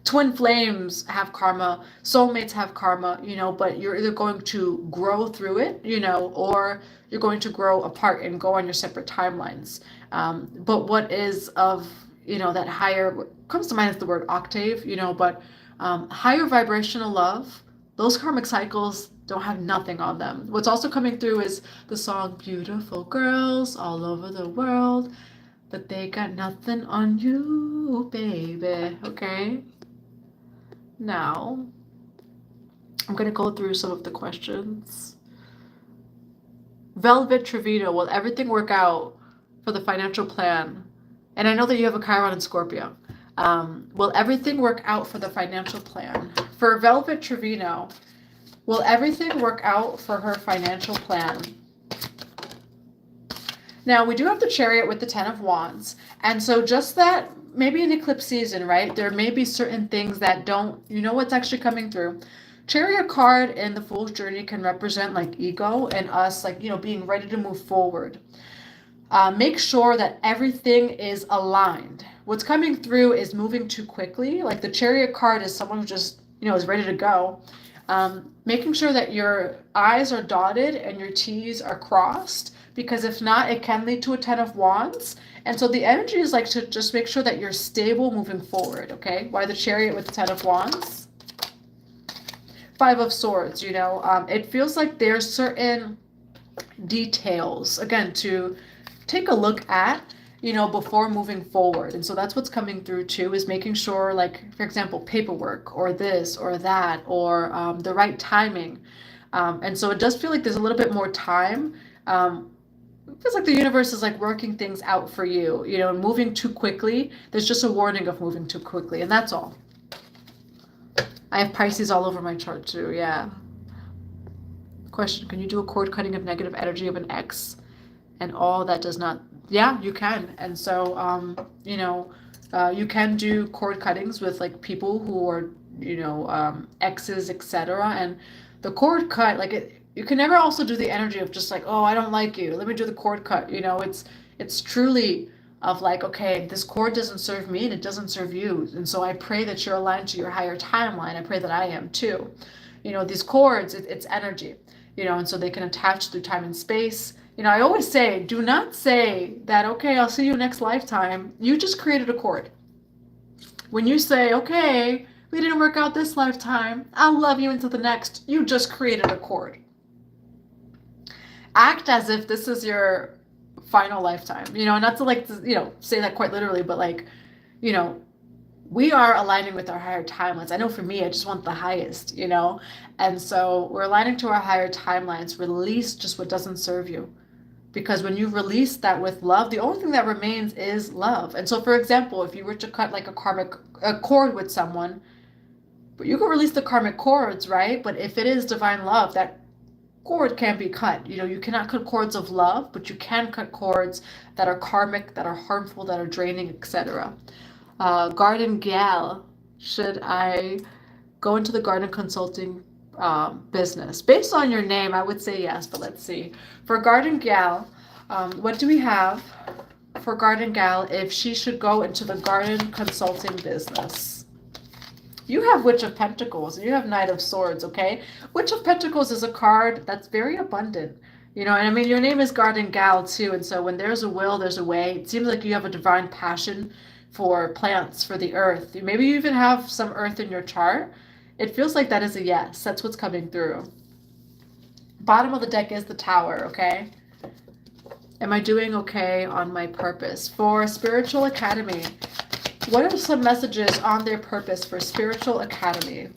Twin flames have karma, soulmates have karma, you know, but you're either going to grow through it, you know, or you're going to grow apart and go on your separate timelines. But what is of, you know, that higher, what comes to mind is the word octave, you know, but higher vibrational love, those karmic cycles don't have nothing on them. What's also coming through is the song Beautiful Girls All Over the World, but they got nothing on you, baby. Okay? Now, I'm going to go through some of the questions. Velvet Trevino, will everything work out for the financial plan? And I know that you have a Chiron in Scorpio. Will everything work out for the financial plan? For Velvet Trevino, will everything work out for her financial plan? Now, we do have the Chariot with the 10 of Wands. And so just that, maybe in eclipse season, right? There may be certain things that don't, you know what's actually coming through. Chariot card in the Fool's Journey can represent like ego and us, like, you know, being ready to move forward. Make sure that everything is aligned. What's coming through is moving too quickly. Like the Chariot card is someone who just, you know, is ready to go. Making sure that your I's are dotted and your T's are crossed, because if not, it can lead to a 10 of Wands. And so the energy is like to just make sure that you're stable moving forward, okay? Why the Chariot with the 10 of Wands? Five of Swords, you know, it feels like there's certain details, again, to take a look at, you know, before moving forward. And so that's what's coming through too, is making sure, like, for example, paperwork or this or that, or the right timing. And so it does feel like there's a little bit more time. It feels like the universe is like working things out for you, you know, moving too quickly. There's just a warning of moving too quickly, and that's all. I have Pisces all over my chart too, yeah. Question, can you do a cord cutting of negative energy of an ex and all that does not? Yeah, you can. And so, you know, you can do cord cuttings with like people who are, you know, exes, etc. And the cord cut, like you can never also do the energy of just like, oh, I don't like you, let me do the cord cut. You know, it's truly of like, okay, this cord doesn't serve me and it doesn't serve you. And so I pray that you're aligned to your higher timeline. I pray that I am too. You know, these cords, it's energy, you know, and so they can attach through time and space. You know, I always say, do not say that, okay, I'll see you next lifetime. You just created a cord. When you say, okay, we didn't work out this lifetime, I'll love you into the next, you just created a cord. Act as if this is your final lifetime, you know, not to like, you know, say that quite literally, but like, you know, we are aligning with our higher timelines. I know for me, I just want the highest, you know, and so we're aligning to our higher timelines. Release just what doesn't serve you. Because when you release that with love, the only thing that remains is love. And so, for example, if you were to cut like a cord with someone, but you can release the karmic cords, right? But if it is divine love, that cord can't be cut. You know, you cannot cut cords of love, but you can cut cords that are karmic, that are harmful, that are draining, etc. Garden gal, should I go into the garden consulting business? Based on your name, I would say yes, but let's see. For garden gal, what do we have for garden gal if she should go into the garden consulting business? You have Witch of Pentacles and you have Knight of Swords, okay? Witch of Pentacles is a card that's very abundant, you know, and I mean, your name is Garden Gal too, and so when there's a will, there's a way. It seems like you have a divine passion for plants, for the earth. Maybe you even have some earth in your chart. It feels like that is a yes. That's what's coming through. Bottom of the deck is the Tower, okay? Am I doing okay on my purpose? For Spiritual Academy, what are some messages on their purpose for Spiritual Academy?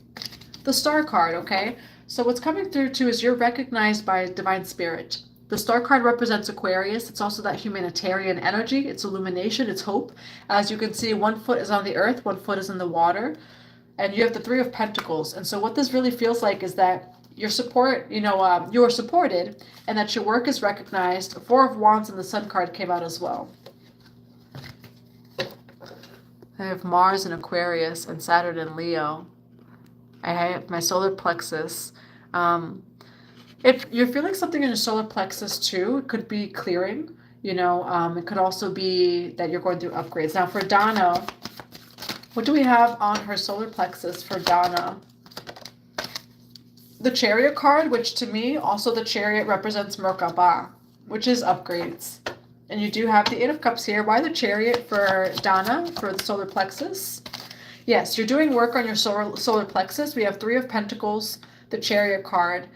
The Star card, okay? So what's coming through too is you're recognized by Divine Spirit. The Star card represents Aquarius. It's also that humanitarian energy. It's illumination. It's hope. As you can see, 1 foot is on the earth, 1 foot is in the water. And you have the Three of Pentacles. And so what this really feels like is that your support, you know, you're supported and that your work is recognized. 4 of Wands and the Sun card came out as well. I have Mars in Aquarius and Saturn in Leo. I have my solar plexus. If you're feeling something in your solar plexus too, it could be clearing, you know, it could also be that you're going through upgrades. Now for Donna, what do we have on her solar plexus for Donna? The Chariot card, which to me, also the Chariot represents Merkaba, which is upgrades. And you do have the Eight of Cups here. Why the Chariot for Donna, for the solar plexus? Yes, you're doing work on your solar plexus. We have Three of Pentacles, the Chariot card.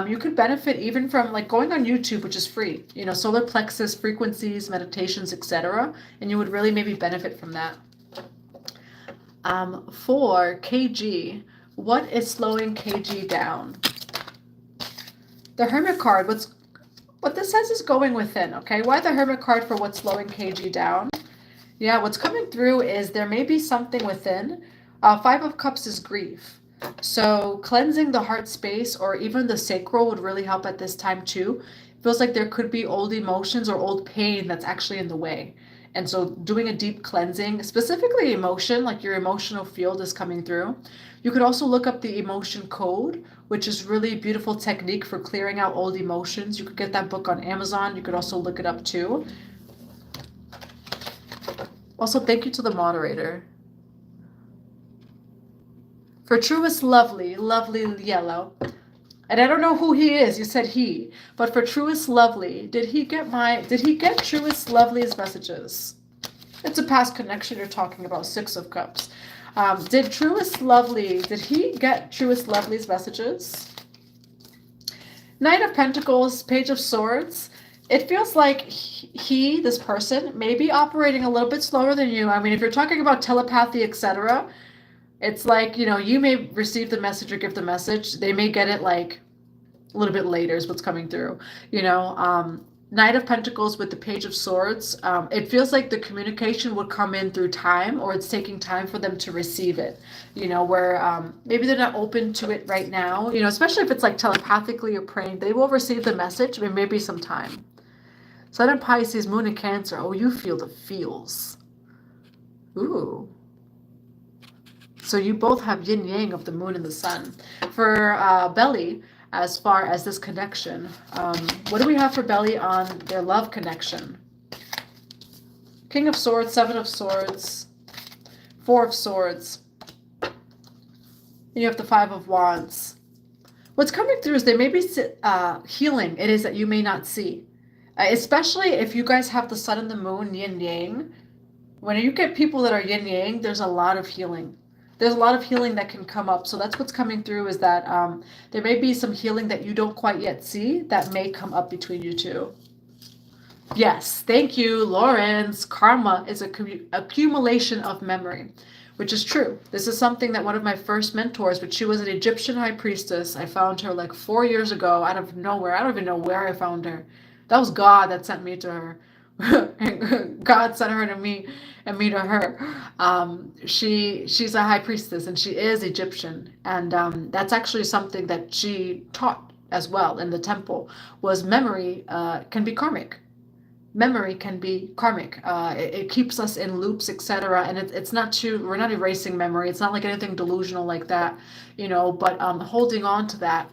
You could benefit even from like going on YouTube, which is free. You know, solar plexus frequencies, meditations, etc. And you would really maybe benefit from that. For KG, what is slowing KG down? The Hermit card, what this says is going within, okay? Why the Hermit card for what's slowing KG down? Yeah, what's coming through is there may be something within. 5 of Cups is grief. So cleansing the heart space or even the sacral would really help at this time too. It feels like there could be old emotions or old pain that's actually in the way. And so doing a deep cleansing, specifically emotion, like your emotional field is coming through. You could also look up the emotion code, which is really a beautiful technique for clearing out old emotions. You could get that book on Amazon. You could also look it up too. Also, thank you to the moderator. For Truest Lovely, Lovely Yellow. And I don't know who he is. You said he. But for Truest Lovely, did he get Truest Lovely's messages? It's a past connection you're talking about, 6 of Cups. Did he get Truest Lovely's messages? Knight of Pentacles, Page of Swords. It feels like this person, may be operating a little bit slower than you. I mean, if you're talking about telepathy, etc., it's like, you may receive the message or give the message. They may get it like a little bit later is what's coming through. Knight of Pentacles with the Page of Swords. It feels like the communication would come in through time, or it's taking time for them to receive it, where maybe they're not open to it right now, especially if it's like telepathically or praying. They will receive the message, but maybe some time. Sun in Pisces, Moon in Cancer. Oh, you feel the feels. Ooh. So you both have yin yang of the moon and the sun. For Belly, as far as this connection, what do we have for Belly on their love connection? King of Swords, Seven of Swords, Four of Swords. And you have the Five of Wands. What's coming through is they may be healing. It is that you may not see. Especially if you guys have the sun and the moon, yin yang. When you get people that are yin yang, there's a lot of healing. There's a lot of healing that can come up. So that's what's coming through, is that there may be some healing that you don't quite yet see that may come up between you two. Yes, thank you, Lawrence. Karma is a accumulation of memory, which is true. This is something that one of my first mentors, but she was an Egyptian high priestess. I found her like 4 years ago out of nowhere. I don't even know where I found her. That was God that sent me to her. God sent her to me and me to her. She's a high priestess, and she is Egyptian, and that's actually something that she taught as well in the temple, was memory can be karmic. Memory can be karmic. It keeps us in loops, etc. And it's not we're not erasing memory. It's not like anything delusional like that, but holding on to that.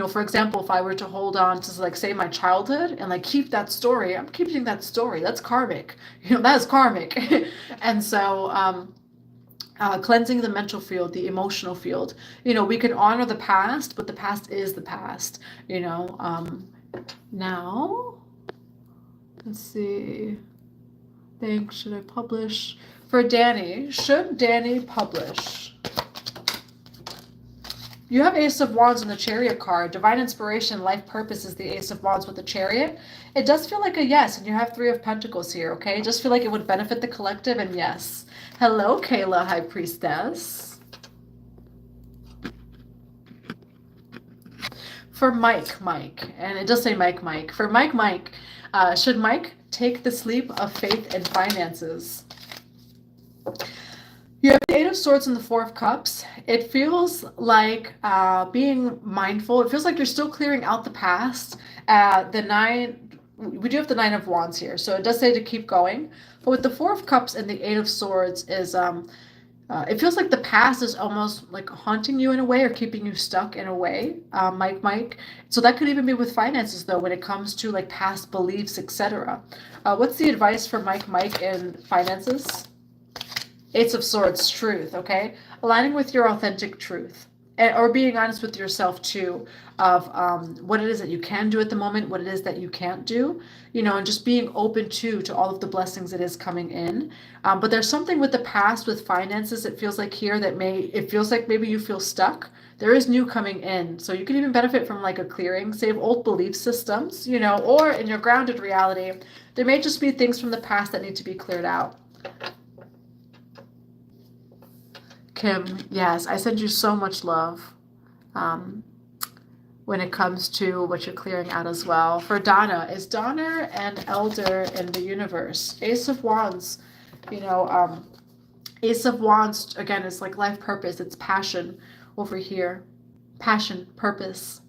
For example, if I were to hold on to, like, say, my childhood and like keep that story, I'm keeping that story. That's karmic. That is karmic. And so cleansing the mental field, the emotional field. We can honor the past, but the past is the past. Now, let's see. Should I publish? For Danny, should Danny publish? You have Ace of Wands in the Chariot card. Divine inspiration, life purpose is the Ace of Wands with the Chariot. It does feel like a yes, and you have Three of Pentacles here, okay? Just feel like it would benefit the collective, and yes. Hello, Kayla, High Priestess. For Mike, and it does say Mike. For Mike, should Mike take the leap of faith and finances? You have the Eight of Swords and the Four of Cups. It feels like being mindful. It feels like you're still clearing out the past. We do have the Nine of Wands here, so it does say to keep going. But with the Four of Cups and the Eight of Swords is, it feels like the past is almost like haunting you in a way, or keeping you stuck in a way, Mike. So that could even be with finances, though, when it comes to like past beliefs, etc. What's the advice for Mike in finances? Ace of Swords, truth, okay? Aligning with your authentic truth, or being honest with yourself too, of what it is that you can do at the moment, what it is that you can't do, and just being open to all of the blessings that is coming in. But there's something with the past, with finances, it feels like here that it feels like maybe you feel stuck. There is new coming in, so you can even benefit from like a clearing, save old belief systems, or in your grounded reality, there may just be things from the past that need to be cleared out. Kim, yes, I send you so much love when it comes to what you're clearing out as well. For Donna, is Donna an elder in the universe? Ace of Wands, Ace of Wands, again, is like life purpose. It's passion over here. Passion, purpose.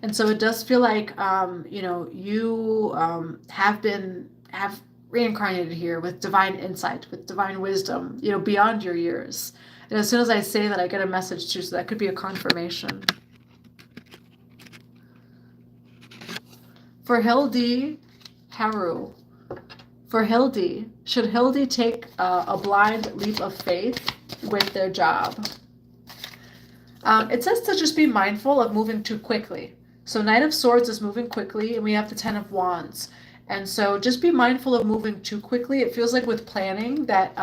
And so it does feel like, you have reincarnated here with divine insight, with divine wisdom, beyond your years. And as soon as I say that, I get a message too, so that could be a confirmation. For Hildy Haru. For Hildy, should Hildy take a blind leap of faith with their job? It says to just be mindful of moving too quickly. So Knight of Swords is moving quickly, and we have the Ten of Wands. And so just be mindful of moving too quickly. It feels like with planning that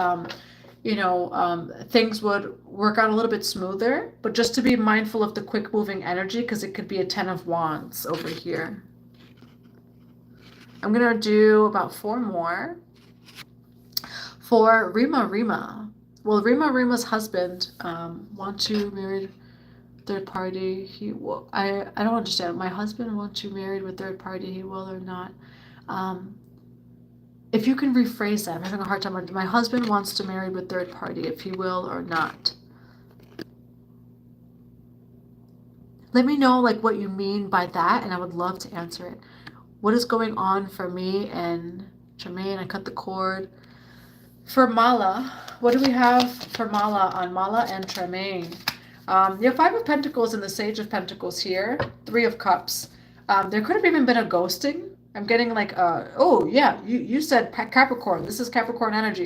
things would work out a little bit smoother, but just to be mindful of the quick moving energy, because it could be a 10 of Wands over here. I'm going to do about 4 more. For Rima. Will Rima's husband want to marry third party? He will. I don't understand. My husband wants you married with third party. He will or not. If you can rephrase that, I'm having a hard time. My husband wants to marry with third party. If he will or not. Let me know like what you mean by that, and I would love to answer it. What is going on for me and Jermaine? I cut the cord. For Mala, what do we have for Mala on Mala and Tremaine? You have 5 of Pentacles and the Sage of Pentacles here. 3 of Cups. There could have even been a ghosting. I'm getting like, oh yeah, you said Capricorn. This is Capricorn energy.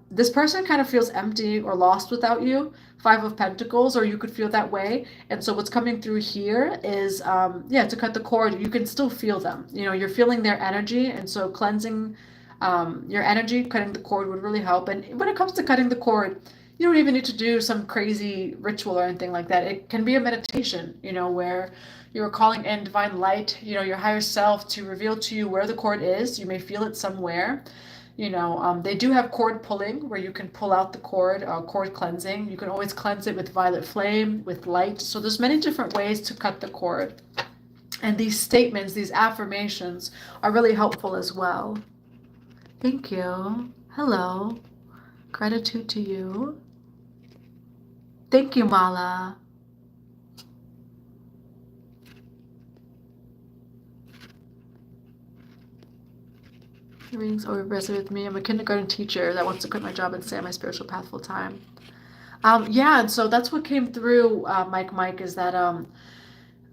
This person kind of feels empty or lost without you. 5 of Pentacles, or you could feel that way. And so what's coming through here is, to cut the cord. You can still feel them. You're feeling their energy, and so cleansing your energy, cutting the cord would really help. And when it comes to cutting the cord, you don't even need to do some crazy ritual or anything like that. It can be a meditation, where you're calling in divine light, your higher self to reveal to you where the cord is. You may feel it somewhere. They do have cord pulling, where you can pull out the cord, cord cleansing. You can always cleanse it with violet flame, with light. So there's many different ways to cut the cord. And these statements, these affirmations are really helpful as well. Thank you. Hello. Gratitude to you. Thank you, Mala. The readings always resonate with me. I'm a kindergarten teacher that wants to quit my job and stay on my spiritual path full time. And so that's what came through, Mike, is that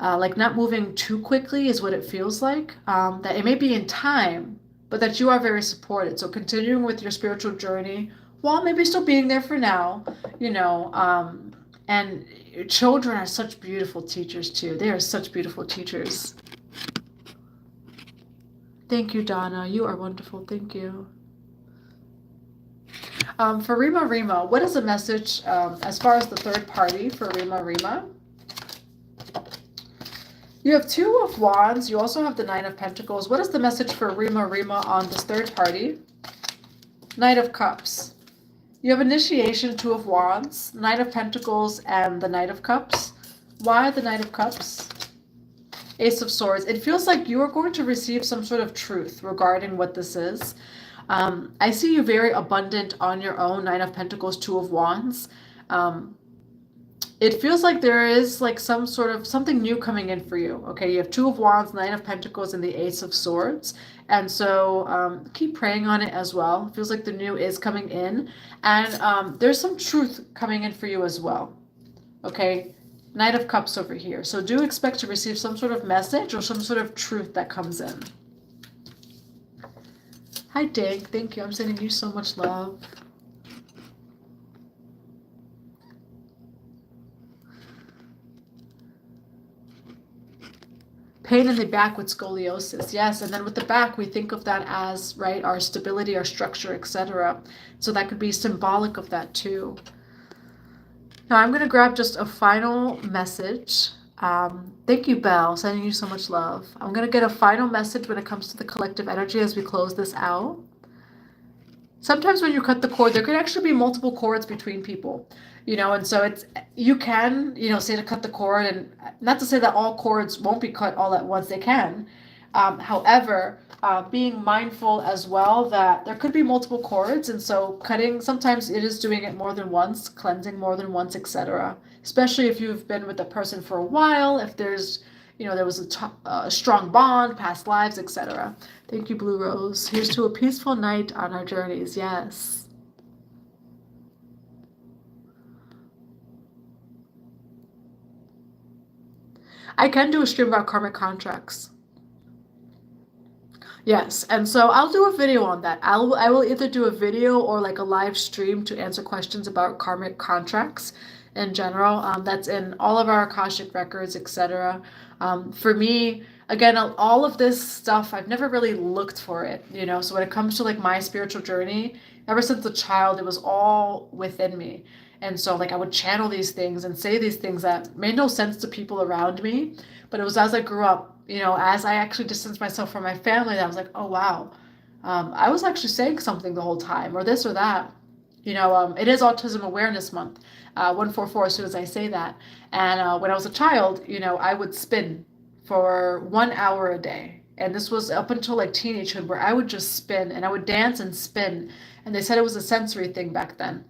like not moving too quickly is what it feels like. That it may be in time, but that you are very supported. So continuing with your spiritual journey while maybe still being there for now, and children are such beautiful teachers too. They are such beautiful teachers. Thank you, Donna. You are wonderful. Thank you. For Rima, what is the message as far as the third party for Rima? You have 2 of Wands. You also have the 9 of Pentacles. What is the message for Rima on this third party? Knight of Cups. You have initiation, 2 of Wands, 9 of Pentacles, and the Knight of Cups. Why the Knight of Cups? Ace of Swords. It feels like you are going to receive some sort of truth regarding what this is. I see you very abundant on your own, 9 of Pentacles, 2 of Wands. It feels like there is like some sort of something new coming in for you. Okay, you have 2 of Wands, 9 of Pentacles, and the Ace of Swords. And so keep praying on it as well. It feels like the new is coming in. And there's some truth coming in for you as well. Okay, Knight of Cups over here. So do expect to receive some sort of message or some sort of truth that comes in. Hi, Dig. Thank you. I'm sending you so much love. Pain in the back with scoliosis. Yes, and then with the back, we think of that as, right, our stability, our structure, etc. So that could be symbolic of that too. Now I'm going to grab just a final message. Thank you, Belle. Sending you so much love. I'm going to get a final message when it comes to the collective energy as we close this out. Sometimes when you cut the cord, there could actually be multiple cords between people, and so it's, you can, say to cut the cord, and not to say that all cords won't be cut all at once, they can. However, being mindful as well that there could be multiple cords, and so cutting, sometimes it is doing it more than once, cleansing more than once, etc. Especially if you've been with a person for a while, if there's, there was a strong bond, past lives, etc. Thank you, Blue Rose. Here's to a peaceful night on our journeys. Yes. I can do a stream about karmic contracts. Yes, and so I'll do a video on that. I will either do a video or like a live stream to answer questions about karmic contracts in general. That's in all of our Akashic Records, etc. For me, again, all of this stuff, I've never really looked for it, so when it comes to like my spiritual journey, Ever since a child, it was all within me. And so like I would channel these things and say these things that made no sense to people around me. But it was as I grew up, as I actually distanced myself from my family, that I was like, oh wow, I was actually saying something the whole time, or this or that. It is Autism Awareness Month, 144, as soon as I say that. And when I was a child, I would spin for 1 hour a day. And this was up until like teenagehood, where I would just spin and I would dance and spin. And they said it was a sensory thing back then.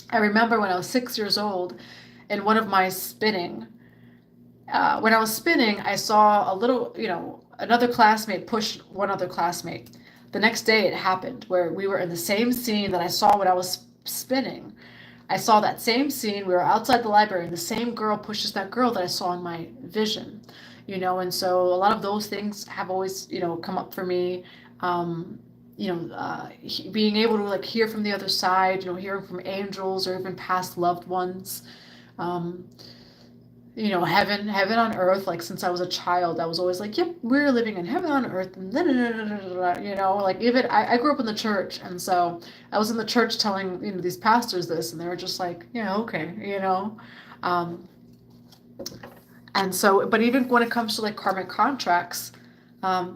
I remember when I was 6 years old, in one of my spinning, when I was spinning, I saw a little, another classmate push one other classmate. The next day it happened where we were in the same scene that I saw when I was spinning. I saw that same scene. We were outside the library and the same girl pushes that girl that I saw in my vision, and so a lot of those things have always, come up for me. Being able to like hear from the other side, hearing from angels or even past loved ones. Heaven on earth. Like since I was a child, I was always like, yep, we're living in heaven on earth. And like even I grew up in the church. And so I was in the church telling, these pastors this, and they were just like, yeah, okay, and so, but even when it comes to like karmic contracts, I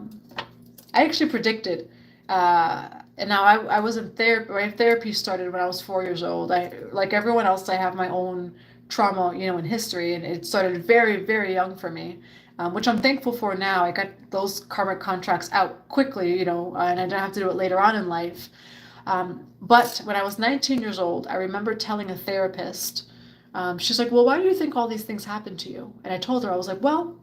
actually predicted, and now I was in therapy. My therapy started when I was 4 years old. Like everyone else, I have my own trauma, in history, and it started very, very young for me, which I'm thankful for now. I got those karmic contracts out quickly, and I didn't have to do it later on in life. But when I was 19 years old, I remember telling a therapist, she's like, well, why do you think all these things happen to you? And I told her, I was like, well,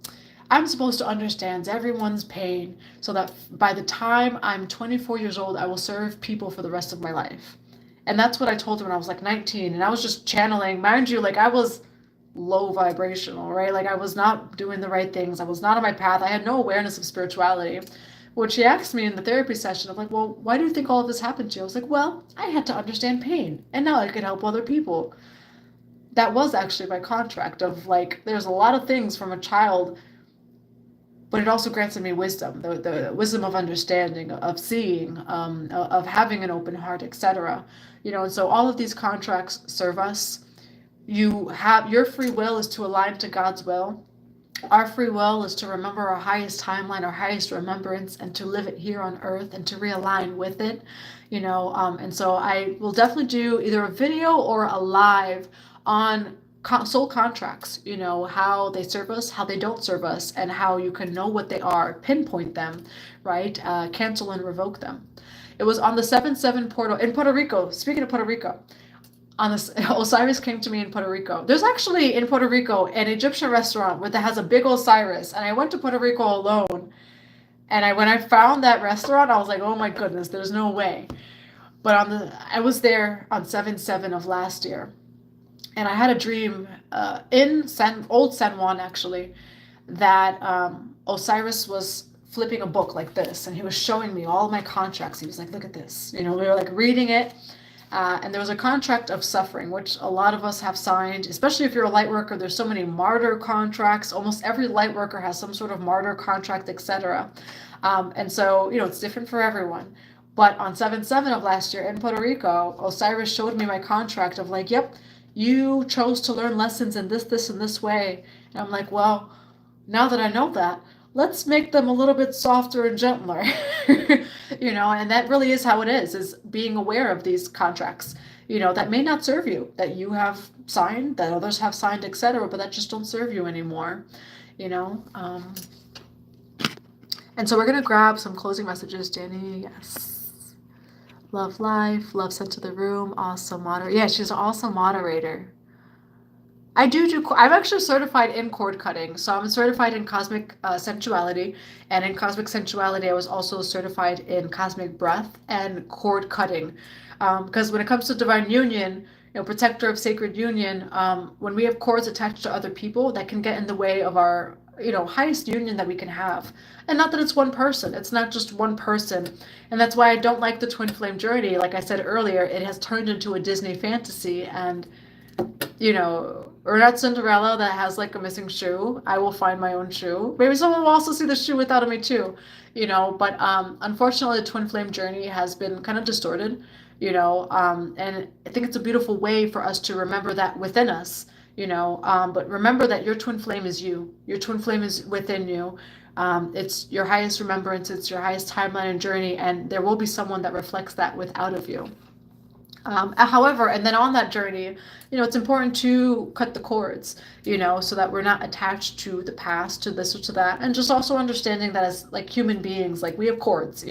I'm supposed to understand everyone's pain so that by the time I'm 24 years old, I will serve people for the rest of my life. And that's what I told her when I was like 19. And I was just channeling, mind you, like I was low vibrational, right? Like I was not doing the right things. I was not on my path. I had no awareness of spirituality. When she asked me in the therapy session, I'm like, well, why do you think all of this happened to you? I was like, well, I had to understand pain. And now I can help other people. That was actually my contract of like, there's a lot of things from a child, but it also granted me wisdom, the wisdom of understanding, of seeing, of having an open heart, etc. And so all of these contracts serve us. Your free will is to align to God's will. Our free will is to remember our highest timeline, our highest remembrance, and to live it here on earth and to realign with it, and so I will definitely do either a video or a live on soul contracts, how they serve us, how they don't serve us, and how you can know what they are, pinpoint them, right? Cancel and revoke them. It was on the 7/7 portal in Puerto Rico. Speaking of Puerto Rico, Osiris came to me in Puerto Rico. There's actually in Puerto Rico an Egyptian restaurant that has a big Osiris, and I went to Puerto Rico alone. And when I found that restaurant, I was like, oh my goodness, there's no way. But I was there on 7/7 of last year. And I had a dream in old San Juan, actually, that Osiris was flipping a book like this. And he was showing me all my contracts. He was like, look at this. We were like reading it. And there was a contract of suffering, which a lot of us have signed, especially if you're a light worker. There's so many martyr contracts. Almost every light worker has some sort of martyr contract, etc. And so, it's different for everyone. But on 7/7 of last year in Puerto Rico, Osiris showed me my contract of like, yep, you chose to learn lessons in this, and this way. And I'm like, well, now that I know that, let's make them a little bit softer and gentler. And that really is how it is being aware of these contracts, that may not serve you, that you have signed, that others have signed, etc., but that just don't serve you anymore, And so we're going to grab some closing messages, Danny. Yes. Love life, love sent to the room, awesome moderator. Yeah, she's an awesome moderator. I'm actually certified in cord cutting. So I'm certified in cosmic sensuality. And in cosmic sensuality, I was also certified in cosmic breath and cord cutting. Because when it comes to divine union, protector of sacred union, when we have cords attached to other people, that can get in the way of our highest union that we can have. And not that it's one person. It's not just one person. And that's why I don't like the twin flame journey. Like I said earlier, it has turned into a Disney fantasy. And, we're not Cinderella that has like a missing shoe. I will find my own shoe. Maybe someone will also see the shoe without me too, But unfortunately, the twin flame journey has been kind of distorted. and I think it's a beautiful way for us to remember that within us, but remember that your twin flame is you. Your twin flame is within you. It's your highest remembrance, it's your highest timeline and journey, and there will be someone that reflects that without of you. However, and then on that journey, it's important to cut the cords, so that we're not attached to the past, to this or to that. And just also understanding that as like human beings, like we have cords,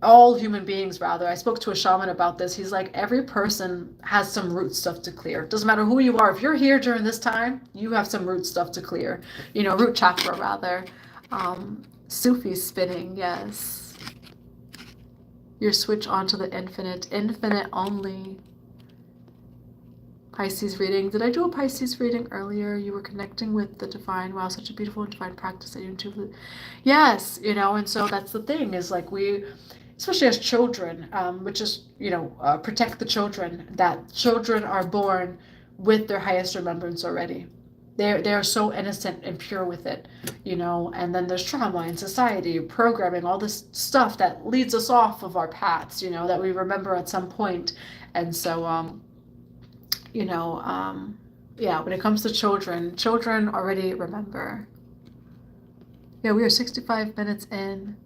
all human beings rather. I spoke to a shaman about this. He's like, every person has some root stuff to clear. Doesn't matter who you are. If you're here during this time, you have some root stuff to clear, root chakra rather. Sufi spinning, yes. Your switch onto the infinite only. Pisces reading. Did I do a Pisces reading earlier? You were connecting with the divine. Wow, such a beautiful and divine practice that you intuitively. Yes, and so that's the thing is like we, especially as children, which is, protect the children, that children are born with their highest remembrance already. They're so innocent and pure with it, and then there's trauma in society, programming, all this stuff that leads us off of our paths, that we remember at some point. And so, yeah, when it comes to children already remember. Yeah, we are 65 minutes in.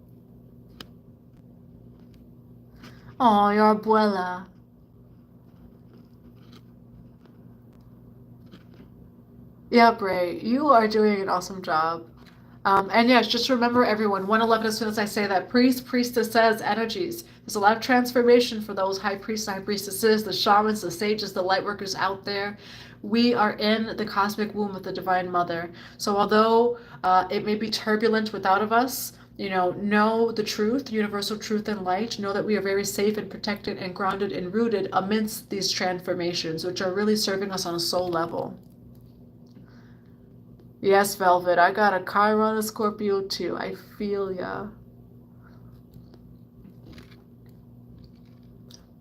Oh, your abuela. Yeah, Bray, you are doing an awesome job. And yes, just remember everyone, 111, as soon as I say that, priestesses, energies. There's a lot of transformation for those high priests and high priestesses, the shamans, the sages, the light workers out there. We are in the cosmic womb of the Divine Mother. So although it may be turbulent without of us, know the truth, universal truth and light. Know that we are very safe and protected and grounded and rooted amidst these transformations, which are really serving us on a soul level. Yes, Velvet, I got a Chiron, a Scorpio too. I feel ya.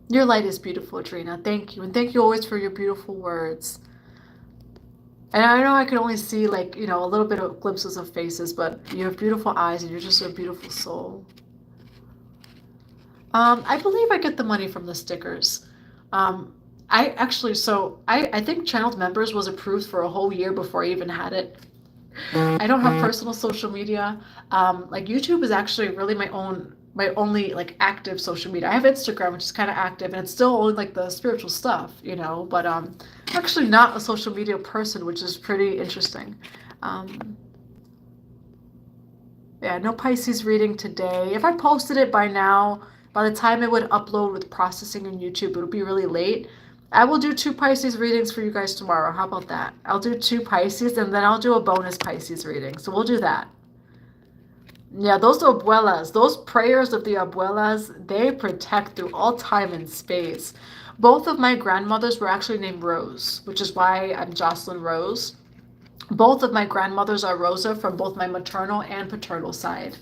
Your light is beautiful, Adrena. Thank you. And thank you always for your beautiful words. And I know I can only see like, a little bit of glimpses of faces, but you have beautiful eyes and you're just a beautiful soul. I believe I get the money from the stickers. I think Channeled Members was approved for a whole year before I even had it. I don't have personal social media. Like YouTube is actually really my only like active social media. I have Instagram, which is kind of active, and it's still only like the spiritual stuff, but I'm actually not a social media person, which is pretty interesting. Yeah, no Pisces reading today. If I posted it by now, by the time it would upload with processing in YouTube, it would be really late. I will do 2 Pisces readings for you guys tomorrow. How about that? I'll do 2 Pisces and then I'll do a bonus Pisces reading. So we'll do that. Yeah, those abuelas, those prayers of the abuelas, they protect through all time and space. Both of my grandmothers were actually named Rose, which is why I'm Jocelyn Rose. Both of my grandmothers are Rosa from both my maternal and paternal side.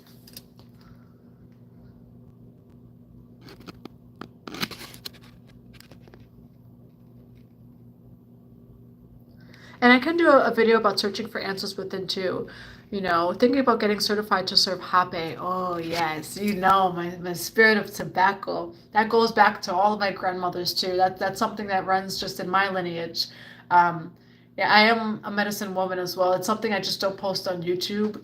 And I can do a video about searching for answers within too. Thinking about getting certified to serve Hape. Oh yes, my spirit of tobacco. That goes back to all of my grandmothers too. That's something that runs just in my lineage. Yeah, I am a medicine woman as well. It's something I just don't post on YouTube.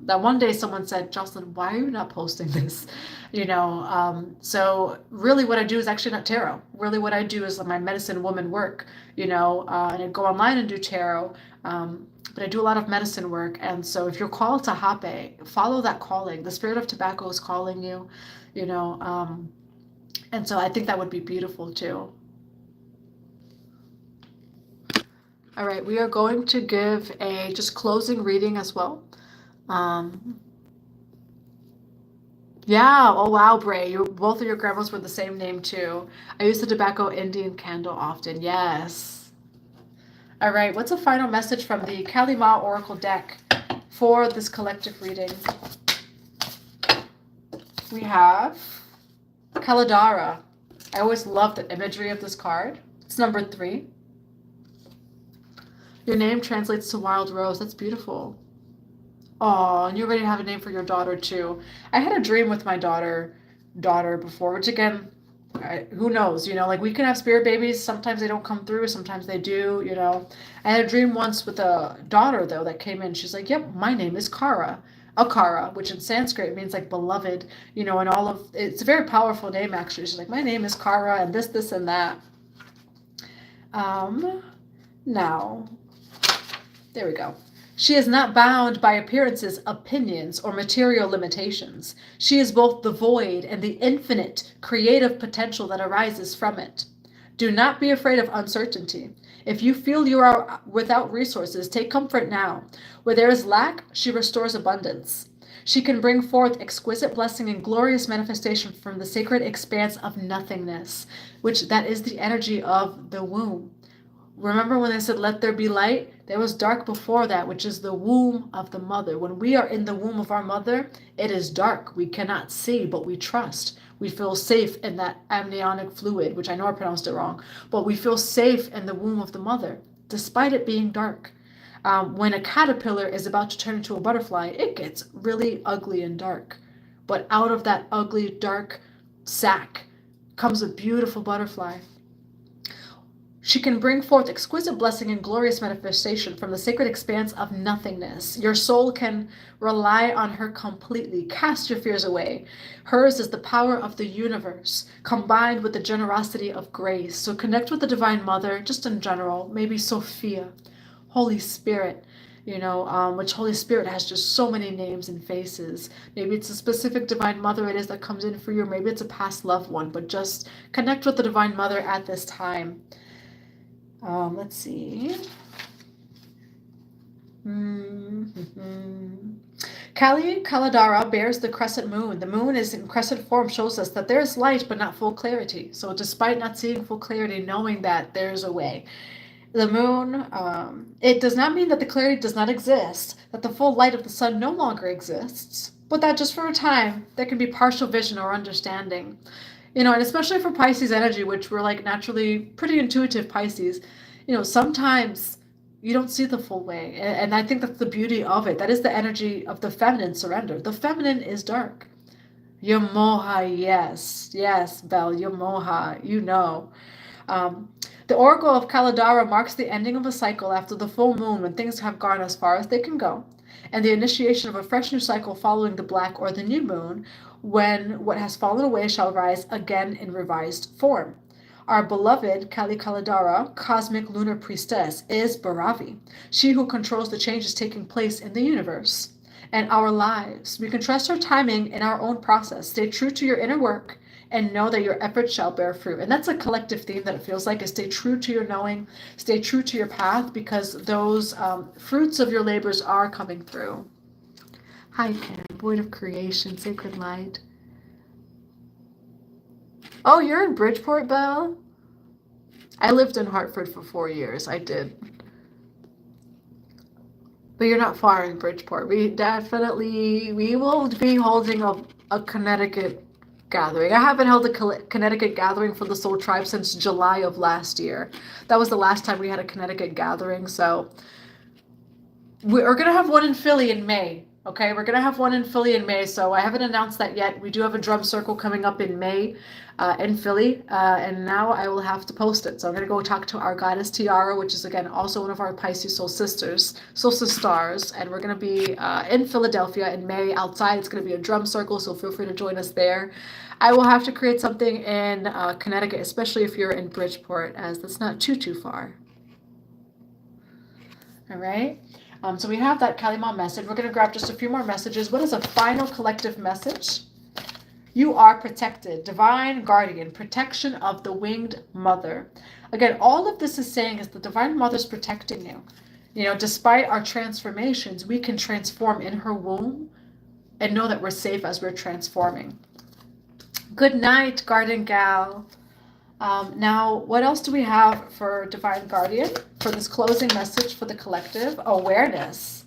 That one day someone said, Jocelyn, why are you not posting this? So really what I do is actually not tarot. Really what I do is my medicine woman work, and I go online and do tarot. But I do a lot of medicine work. And so if you're called to Hape, follow that calling. The spirit of tobacco is calling you, and so I think that would be beautiful too. All right, we are going to give a just closing reading as well. Yeah, oh wow, Bray, both of your grandmas were the same name too. I use the tobacco Indian candle often, yes. All right, what's a final message from the Kali Ma Oracle deck for this collective reading? We have Kaladara. I always love the imagery of this card. It's number 3. Your name translates to wild rose. That's beautiful. Oh, and you already have a name for your daughter too. I had a dream with my daughter daughter before, which again, who knows, like we can have spirit babies. Sometimes they don't come through. Sometimes they do, I had a dream once with a daughter though that came in. She's like, yep, my name is Kara. Akara, which in Sanskrit means like beloved, and all of, it's a very powerful name actually. She's like, my name is Kara and this and that. Now, there we go. She is not bound by appearances, opinions, or material limitations. She is both the void and the infinite creative potential that arises from it. Do not be afraid of uncertainty. If you feel you are without resources, take comfort now. Where there is lack, she restores abundance. She can bring forth exquisite blessing and glorious manifestation from the sacred expanse of nothingness, which that is the energy of the womb. Remember when they said, let there be light? There was dark before that, which is the womb of the mother. When we are in the womb of our mother, it is dark. We cannot see, but we trust. We feel safe in that amniotic fluid, which I know I pronounced it wrong, but we feel safe in the womb of the mother, despite it being dark. When a caterpillar is about to turn into a butterfly, it gets really ugly and dark. But out of that ugly, dark sack comes a beautiful butterfly. She can bring forth exquisite blessing and glorious manifestation from the sacred expanse of nothingness. Your soul can rely on her completely. Cast your fears away. Hers is the power of the universe, combined with the generosity of grace. So connect with the Divine Mother, just in general, maybe Sophia, Holy Spirit, which Holy Spirit has just so many names and faces. Maybe it's a specific Divine Mother it is that comes in for you, or maybe it's a past loved one, but just connect with the Divine Mother at this time. Let's see. Kali Kaladara bears the crescent moon. The moon is in crescent form, shows us that there's light but not full clarity. So despite not seeing full clarity, knowing that there's a way. The moon, it does not mean that the clarity does not exist, that the full light of the sun no longer exists, but that just for a time, there can be partial vision or understanding. And especially for Pisces energy, which we're like naturally pretty intuitive Pisces, sometimes you don't see the full way. And I think that's the beauty of it. That is the energy of the feminine surrender. The feminine is dark. Yamoha, yes, Belle, Yamoha, The oracle of Kaladara marks the ending of a cycle after the full moon when things have gone as far as they can go, and the initiation of a fresh new cycle following the black or the new moon, when what has fallen away shall rise again in revised form. Our beloved Kali Kaladara, cosmic lunar priestess, is Bhairavi, she who controls the changes taking place in the universe and our lives. We can trust her timing in our own process. Stay true to your inner work and know that your efforts shall bear fruit. And that's a collective theme that it feels like, is stay true to your knowing, stay true to your path, because those fruits of your labors are coming through. Hi, Pam, void of creation, sacred light. Oh, you're in Bridgeport, Belle? I lived in Hartford for 4 years. I did. But you're not far in Bridgeport. We will be holding a Connecticut gathering. I haven't held a Connecticut gathering for the Soul Tribe since July of last year. That was the last time we had a Connecticut gathering. So we're going to have one in Philly in May. Okay, we're going to have one in Philly in May, so I haven't announced that yet. We do have a drum circle coming up in May in Philly, and now I will have to post it. So I'm going to go talk to our goddess Tiara, which is, again, also one of our Pisces soul sisters, and we're going to be in Philadelphia in May outside. It's going to be a drum circle, so feel free to join us there. I will have to create something in Connecticut, especially if you're in Bridgeport, as that's not too far. All right. So we have that Kalima message. We're going to grab just a few more messages. What is a final collective message? You are protected. Divine guardian, protection of the winged mother. Again, all of this is saying is the Divine Mother's protecting you. Despite our transformations, we can transform in her womb and know that we're safe as we're transforming. Good night, Garden Gal. Now, what else do we have for Divine Guardian for this closing message for the collective? Awareness.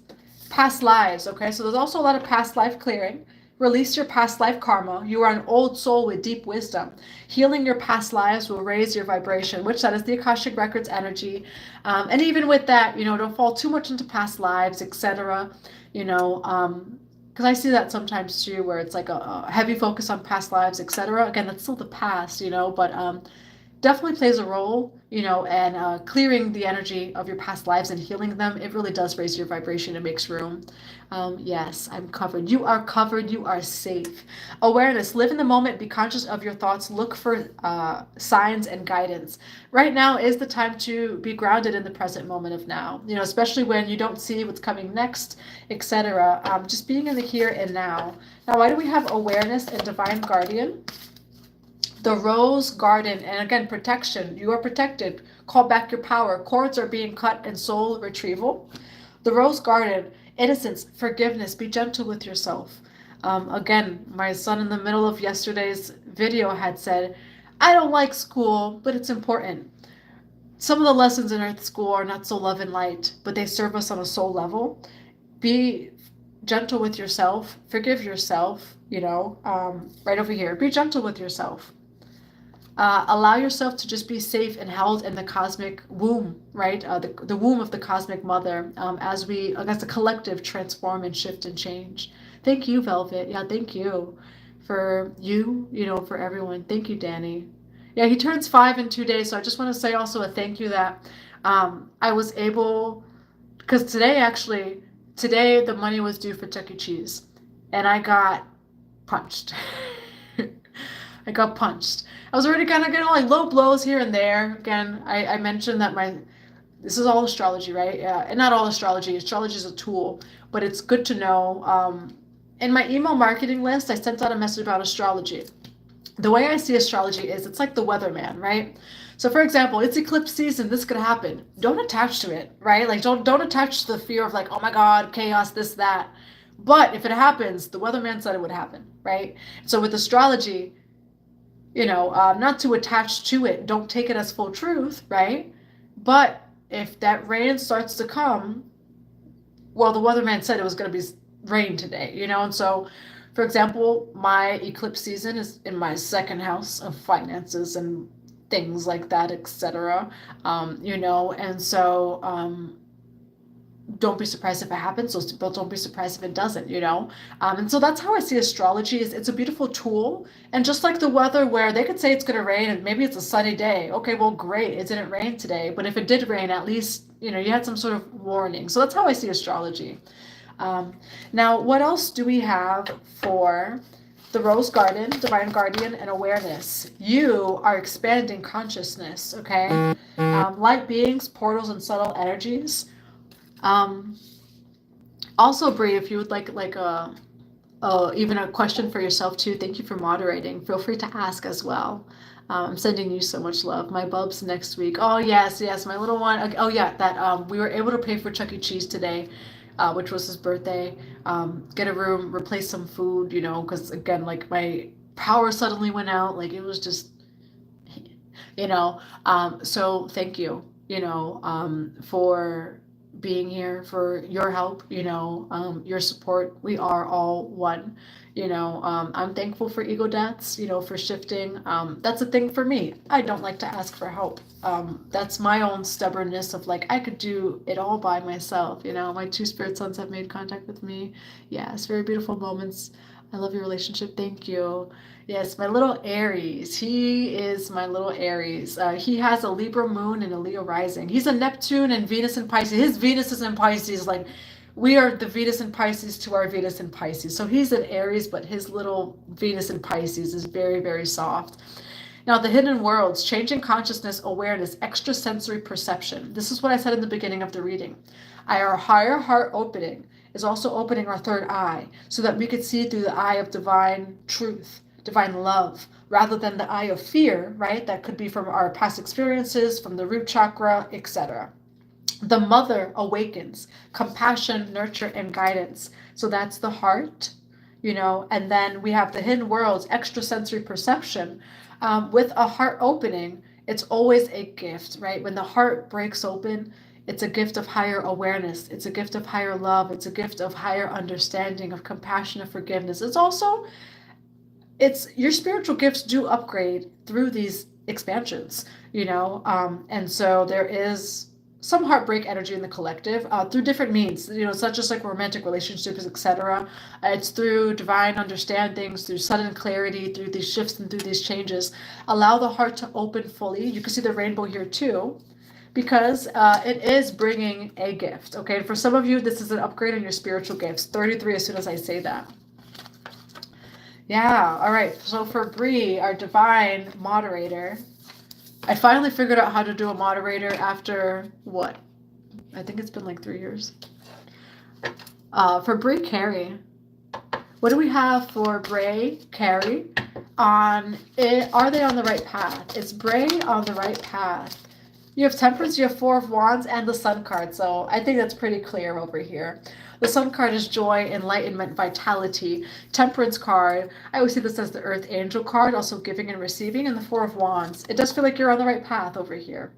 Past lives, okay? So there's also a lot of past life clearing. Release your past life karma. You are an old soul with deep wisdom. Healing your past lives will raise your vibration, which that is the Akashic Records energy. And even with that, don't fall too much into past lives, etc. Because because I see that sometimes too, where it's like a heavy focus on past lives, etc. Again, that's still the past, but definitely plays a role, and clearing the energy of your past lives and healing them. It really does raise your vibration. It makes room. Yes, I'm covered. You are covered. You are safe. Awareness. Live in the moment. Be conscious of your thoughts. Look for signs and guidance. Right now is the time to be grounded in the present moment of now. Especially when you don't see what's coming next, etc. Just being in the here and now. Now, why do we have awareness and divine guardian? The rose garden, and again, protection. You are protected. Call back your power. Cords are being cut and soul retrieval. The rose garden, innocence, forgiveness. Be gentle with yourself. Again, my son in the middle of yesterday's video had said, I don't like school, but it's important. Some of the lessons in Earth School are not so love and light, but they serve us on a soul level. Be gentle with yourself. Forgive yourself, right over here. Be gentle with yourself. Allow yourself to just be safe and held in the cosmic womb, right? The womb of the cosmic mother, as we, as a collective, transform and shift and change. Thank you, Velvet. Yeah, thank you for for everyone. Thank you, Danny. Yeah, he turns 5 in 2 days, so I just want to say also a thank you that I was able, because today the money was due for Chuck E. Cheese, and I got punched. I got punched. I was already kind of getting like low blows here and there. Again, I mentioned that this is all astrology, right? Yeah, and not all astrology. Astrology is a tool, but it's good to know. In my email marketing list, I sent out a message about astrology. The way I see astrology is it's like the weatherman, right? So for example, it's eclipse season, this could happen. Don't attach to it, right? Like don't attach to the fear of like, oh my God, chaos, this, that. But if it happens, the weatherman said it would happen, right? So with astrology, not to attach to it, don't take it as full truth, right? But if that rain starts to come, well, the weatherman said it was going to be rain today, and so, for example, my eclipse season is in my second house of finances and things like that, etc. And so don't be surprised if it happens, but don't be surprised if it doesn't, and so that's how I see astrology. Is it's a beautiful tool, and just like the weather, where they could say it's going to rain and maybe it's a sunny day. Okay, well, great, it didn't rain today, but if it did rain, at least you had some sort of warning. So that's how I see astrology. Now, what else do we have for the rose garden, divine guardian, and awareness? You are expanding consciousness, okay? Light beings, portals, and subtle energies. Also, Brie, if you would like even a question for yourself too, thank you for moderating. Feel free to ask as well. I'm sending you so much love. My bubs next week. Oh yes, my little one. Oh yeah, that we were able to pay for Chuck E. Cheese today, which was his birthday. Get a room, replace some food, because again, like my power suddenly went out. Like it was just, so thank you, for being here, for your help, your support. We are all one. I'm thankful for ego deaths, for shifting. That's a thing for me. I don't like to ask for help. That's my own stubbornness of like, I could do it all by myself. My 2 spirit sons have made contact with me. Yes, very beautiful moments. I love your relationship. Thank you. Yes, my little Aries. He is my little Aries. He has a Libra moon and a Leo rising. He's a Neptune and Venus in Pisces. His Venus is in Pisces. Like, we are the Venus in Pisces to our Venus in Pisces. So he's an Aries, but his little Venus in Pisces is very, very soft. Now, the hidden worlds, changing consciousness, awareness, extrasensory perception. This is what I said in the beginning of the reading. Our higher heart opening is also opening our third eye so that we could see through the eye of divine truth, divine love, rather than the eye of fear, right? That could be from our past experiences, from the root chakra, etc. The mother awakens, compassion, nurture, and guidance. So that's the heart, and then we have the hidden worlds, extrasensory perception. With a heart opening, it's always a gift, right? When the heart breaks open, it's a gift of higher awareness. It's a gift of higher love. It's a gift of higher understanding, of compassion, of forgiveness. It's your spiritual gifts do upgrade through these expansions, and so there is some heartbreak energy in the collective through different means. It's not just like romantic relationships, etc. It's through divine understandings, through sudden clarity, through these shifts and through these changes. Allow the heart to open fully. You can see the rainbow here too, because it is bringing a gift. Okay, and for some of you, this is an upgrade in your spiritual gifts. 33 as soon as I say that. Yeah, all right. So for Bree, our divine moderator, I finally figured out how to do a moderator after what? I think it's been like 3 years. For Bree Carey, what do we have for Bray Carey? Are they on the right path? Is Bray on the right path? You have Temperance, you have Four of Wands, and the Sun card. So I think that's pretty clear over here. The Sun card is joy, enlightenment, vitality. Temperance card, I always see this as the Earth Angel card, also giving and receiving, and the Four of Wands. It does feel like you're on the right path over here.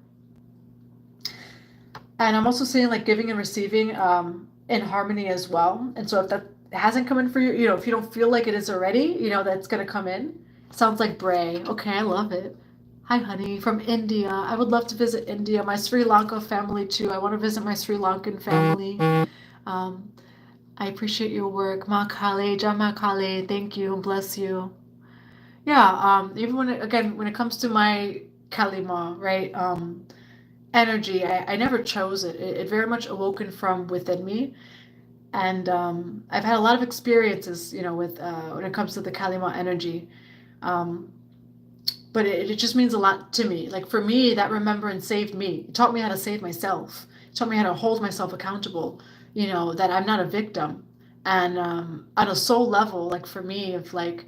And I'm also seeing like giving and receiving in harmony as well. And so if that hasn't come in for you, if you don't feel like it is already, that's going to come in. Sounds like Bray. Okay, I love it. Hi, honey, from India. I would love to visit India. My Sri Lanka family, too. I want to visit my Sri Lankan family. I appreciate your work. Ma Kali, Jama Kali, thank you, bless you. Yeah, even when it comes to my Kalima, right, energy, I never chose it. It very much awoken from within me. And I've had a lot of experiences, with when it comes to the Kalima energy. But it just means a lot to me. Like for me, that remembrance saved me. It taught me how to save myself. It taught me how to hold myself accountable, that I'm not a victim. And on a soul level, like for me, if like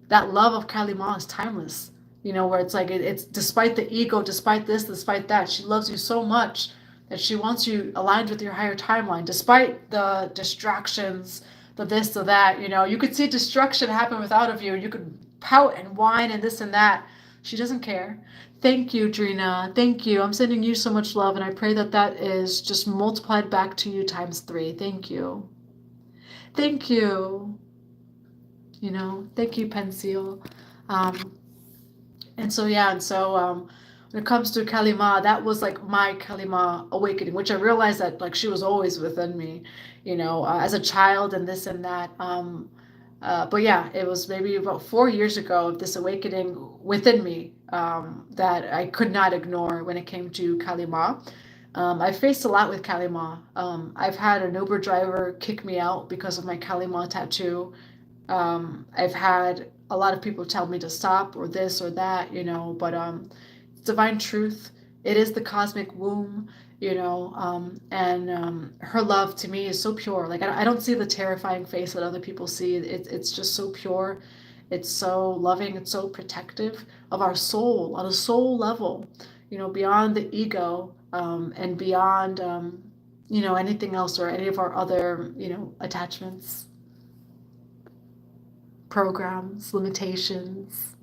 that love of Kalima is timeless, where it's like it's despite the ego, despite this, despite that, she loves you so much that she wants you aligned with your higher timeline, despite the distractions, the this, the that, you could see destruction happen without of you. You could pout and whine and this and that. She doesn't care. Thank you, Drina. Thank you. I'm sending you so much love, and I pray that that is just multiplied back to you times 3. Thank you. Thank you. Thank you, Pencil. And so when it comes to Kalima, that was like my Kalima awakening, which I realized that like she was always within me, as a child and this and that. But yeah, it was maybe about 4 years ago of this awakening within me that I could not ignore when it came to Kalima. I faced a lot with Kalima. I've had an Uber driver kick me out because of my Kalima tattoo. I've had a lot of people tell me to stop or this or that, but divine truth. It is the cosmic womb, and her love to me is so pure. Like I don't see the terrifying face that other people see. It's just so pure. It's so loving. It's so protective of our soul on a soul level, beyond the ego and beyond, anything else or any of our other, attachments, programs, limitations.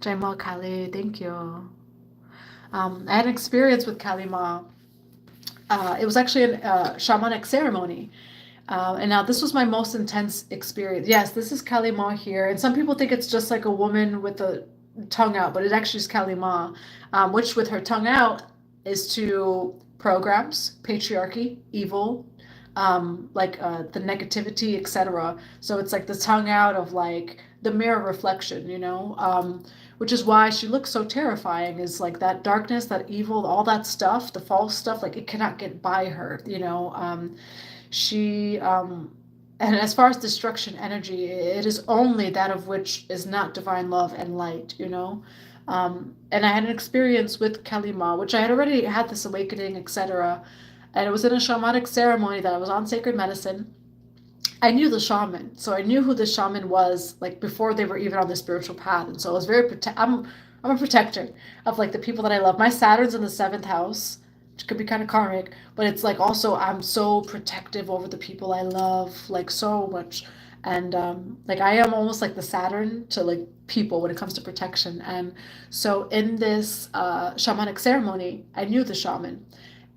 Jaimal Kali, thank you. I had an experience with Kalima. It was actually a shamanic ceremony. And now this was my most intense experience. Yes, this is Kalima here. And some people think it's just like a woman with a tongue out, but it actually is Kalima, which with her tongue out is to programs, patriarchy, evil, the negativity, etc. So it's like the tongue out of like the mirror reflection, which is why she looks so terrifying, is like that darkness, that evil, all that stuff, the false stuff, like it cannot get by her, she and as far as destruction energy, it is only that of which is not divine love and light, and I had an experience with Kalima, which I had already had this awakening, etc. And it was in a shamanic ceremony that I was on sacred medicine. I knew the shaman, so I knew who the shaman was, like before they were even on the spiritual path. And so I was very I'm a protector of like the people that I love. My Saturn's in the 7th house, which could be kind of karmic, but it's like also I'm so protective over the people I love, like so much. And like I am almost like the Saturn to like people when it comes to protection. And so in this shamanic ceremony, I knew the shaman,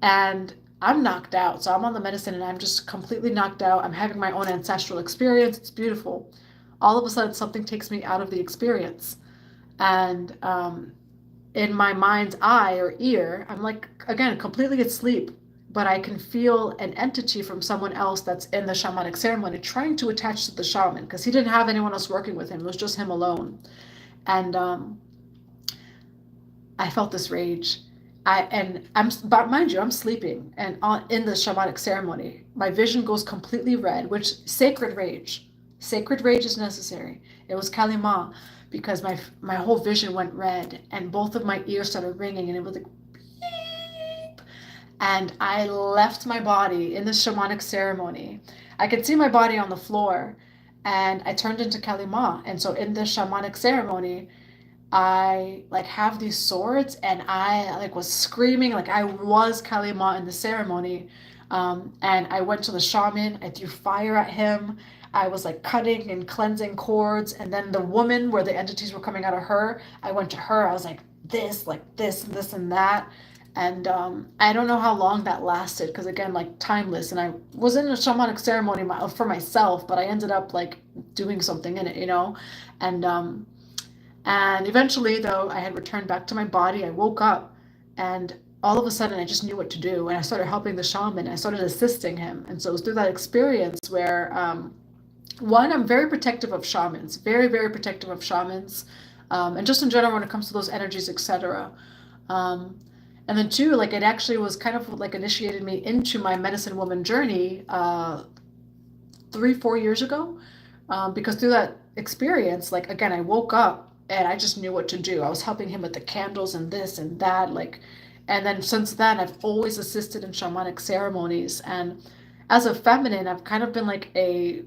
and I'm knocked out. So I'm on the medicine and I'm just completely knocked out. I'm having my own ancestral experience. It's beautiful. All of a sudden, something takes me out of the experience. And in my mind's eye or ear, I'm like, again, completely asleep, but I can feel an entity from someone else that's in the shamanic ceremony trying to attach to the shaman, because he didn't have anyone else working with him. It was just him alone. And I felt this rage. But mind you, I'm sleeping, and in the shamanic ceremony, my vision goes completely red, which sacred rage is necessary. It was Kalima, because my whole vision went red, and both of my ears started ringing, and it was like beep, and I left my body in the shamanic ceremony. I could see my body on the floor, and I turned into Kalima, and so in the shamanic ceremony, I like have these swords, and I like was screaming like I was Kalima in the ceremony. And I went to the shaman, I threw fire at him. I was like cutting and cleansing cords, and then the woman where the entities were coming out of her, I went to her. I was like this, and this and that. And I don't know how long that lasted, because again, like timeless. And I was in a shamanic ceremony for myself, but I ended up like doing something in it. And eventually, though, I had returned back to my body. I woke up, and all of a sudden, I just knew what to do. And I started helping the shaman. I started assisting him. And so it was through that experience where, one, I'm very protective of shamans, very, very protective of shamans, and just in general when it comes to those energies, etc. And then two, like it actually was kind of like initiated me into my medicine woman journey 3-4 years ago, because through that experience, like again, I woke up and I just knew what to do. I was helping him with the candles and this and that, like, and then since then I've always assisted in shamanic ceremonies. And as a feminine, I've kind of been like a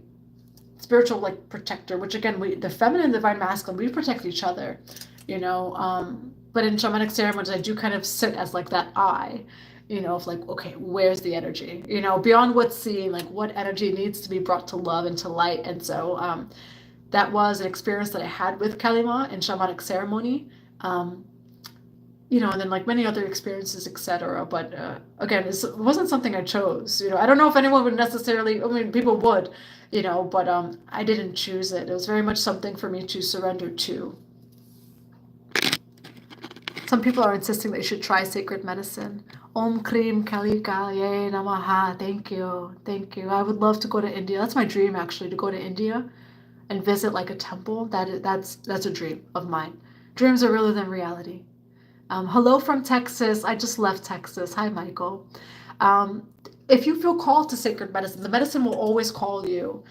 spiritual like protector, which again, the feminine and divine masculine, we protect each other, but in shamanic ceremonies, I do kind of sit as like that eye, of like, okay, where's the energy, beyond what's seen, like what energy needs to be brought to love and to light. And so that was an experience that I had with Kalima in shamanic ceremony, and then like many other experiences, etc. But again, it wasn't something I chose. I don't know if anyone would necessarily, I mean, people would, but I didn't choose it. It was very much something for me to surrender to. Some people are insisting that you should try sacred medicine. Om Krim Kali Kali Namaha. Thank you. Thank you. I would love to go to India. That's my dream, actually, to go to India and visit like a temple. That's a dream of mine. Dreams are realer than reality. Hello from Texas. I just left Texas. Hi, Michael. If you feel called to sacred medicine, the medicine will always call you.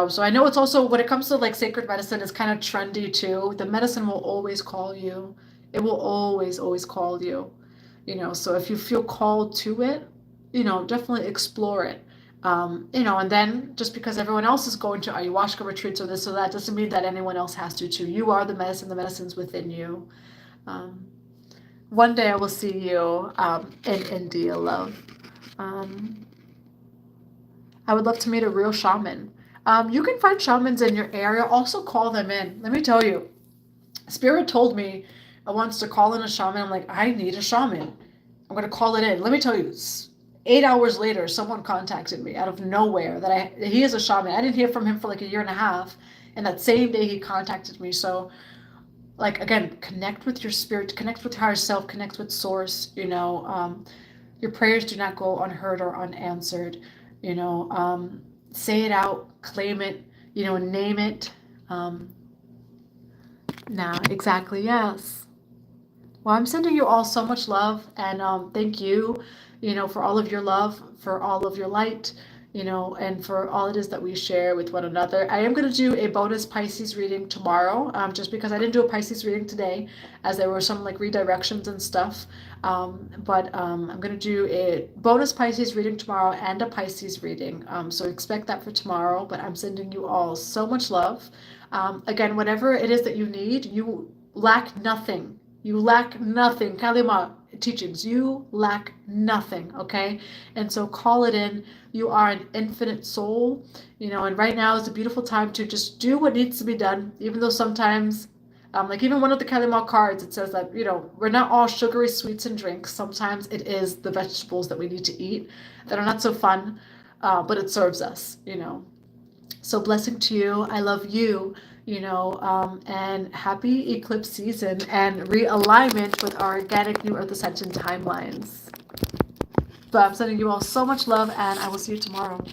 So I know it's also, when it comes to like sacred medicine, it's kind of trendy too. The medicine will always call you. It will always, always call you. So if you feel called to it, definitely explore it. And then just because everyone else is going to ayahuasca retreats or this or that doesn't mean that anyone else has to too. You are the medicine's within you. One day I will see you in India, love. I would love to meet a real shaman. You can find shamans in your area. Also call them in. Let me tell you, Spirit told me once to call in a shaman. I'm like, I need a shaman. I'm going to call it in. Let me tell you, 8 hours later, someone contacted me out of nowhere that he is a shaman. I didn't hear from him for like a year and a half. And that same day he contacted me. So like, again, connect with your spirit, connect with higher self, connect with source. Your prayers do not go unheard or unanswered. Say it out, claim it, name it. Now, exactly, yes. Well, I'm sending you all so much love, and thank you, for all of your love, for all of your light, and for all it is that we share with one another. I am going to do a bonus Pisces reading tomorrow, just because I didn't do a Pisces reading today, as there were some like redirections and stuff. But I'm going to do a bonus Pisces reading tomorrow and a Pisces reading. So expect that for tomorrow, but I'm sending you all so much love. Again, whatever it is that you need, you lack nothing. You lack nothing. Kalima teachings, you lack nothing, okay? And so call it in. You are an infinite soul, and right now is a beautiful time to just do what needs to be done, even though sometimes, like even one of the Kalima cards, it says that, we're not all sugary sweets and drinks. Sometimes it is the vegetables that we need to eat that are not so fun, but it serves us, So So blessing to you. I love you, and happy eclipse season and realignment with our organic new Earth Ascension timelines. But I'm sending you all so much love, and I will see you tomorrow.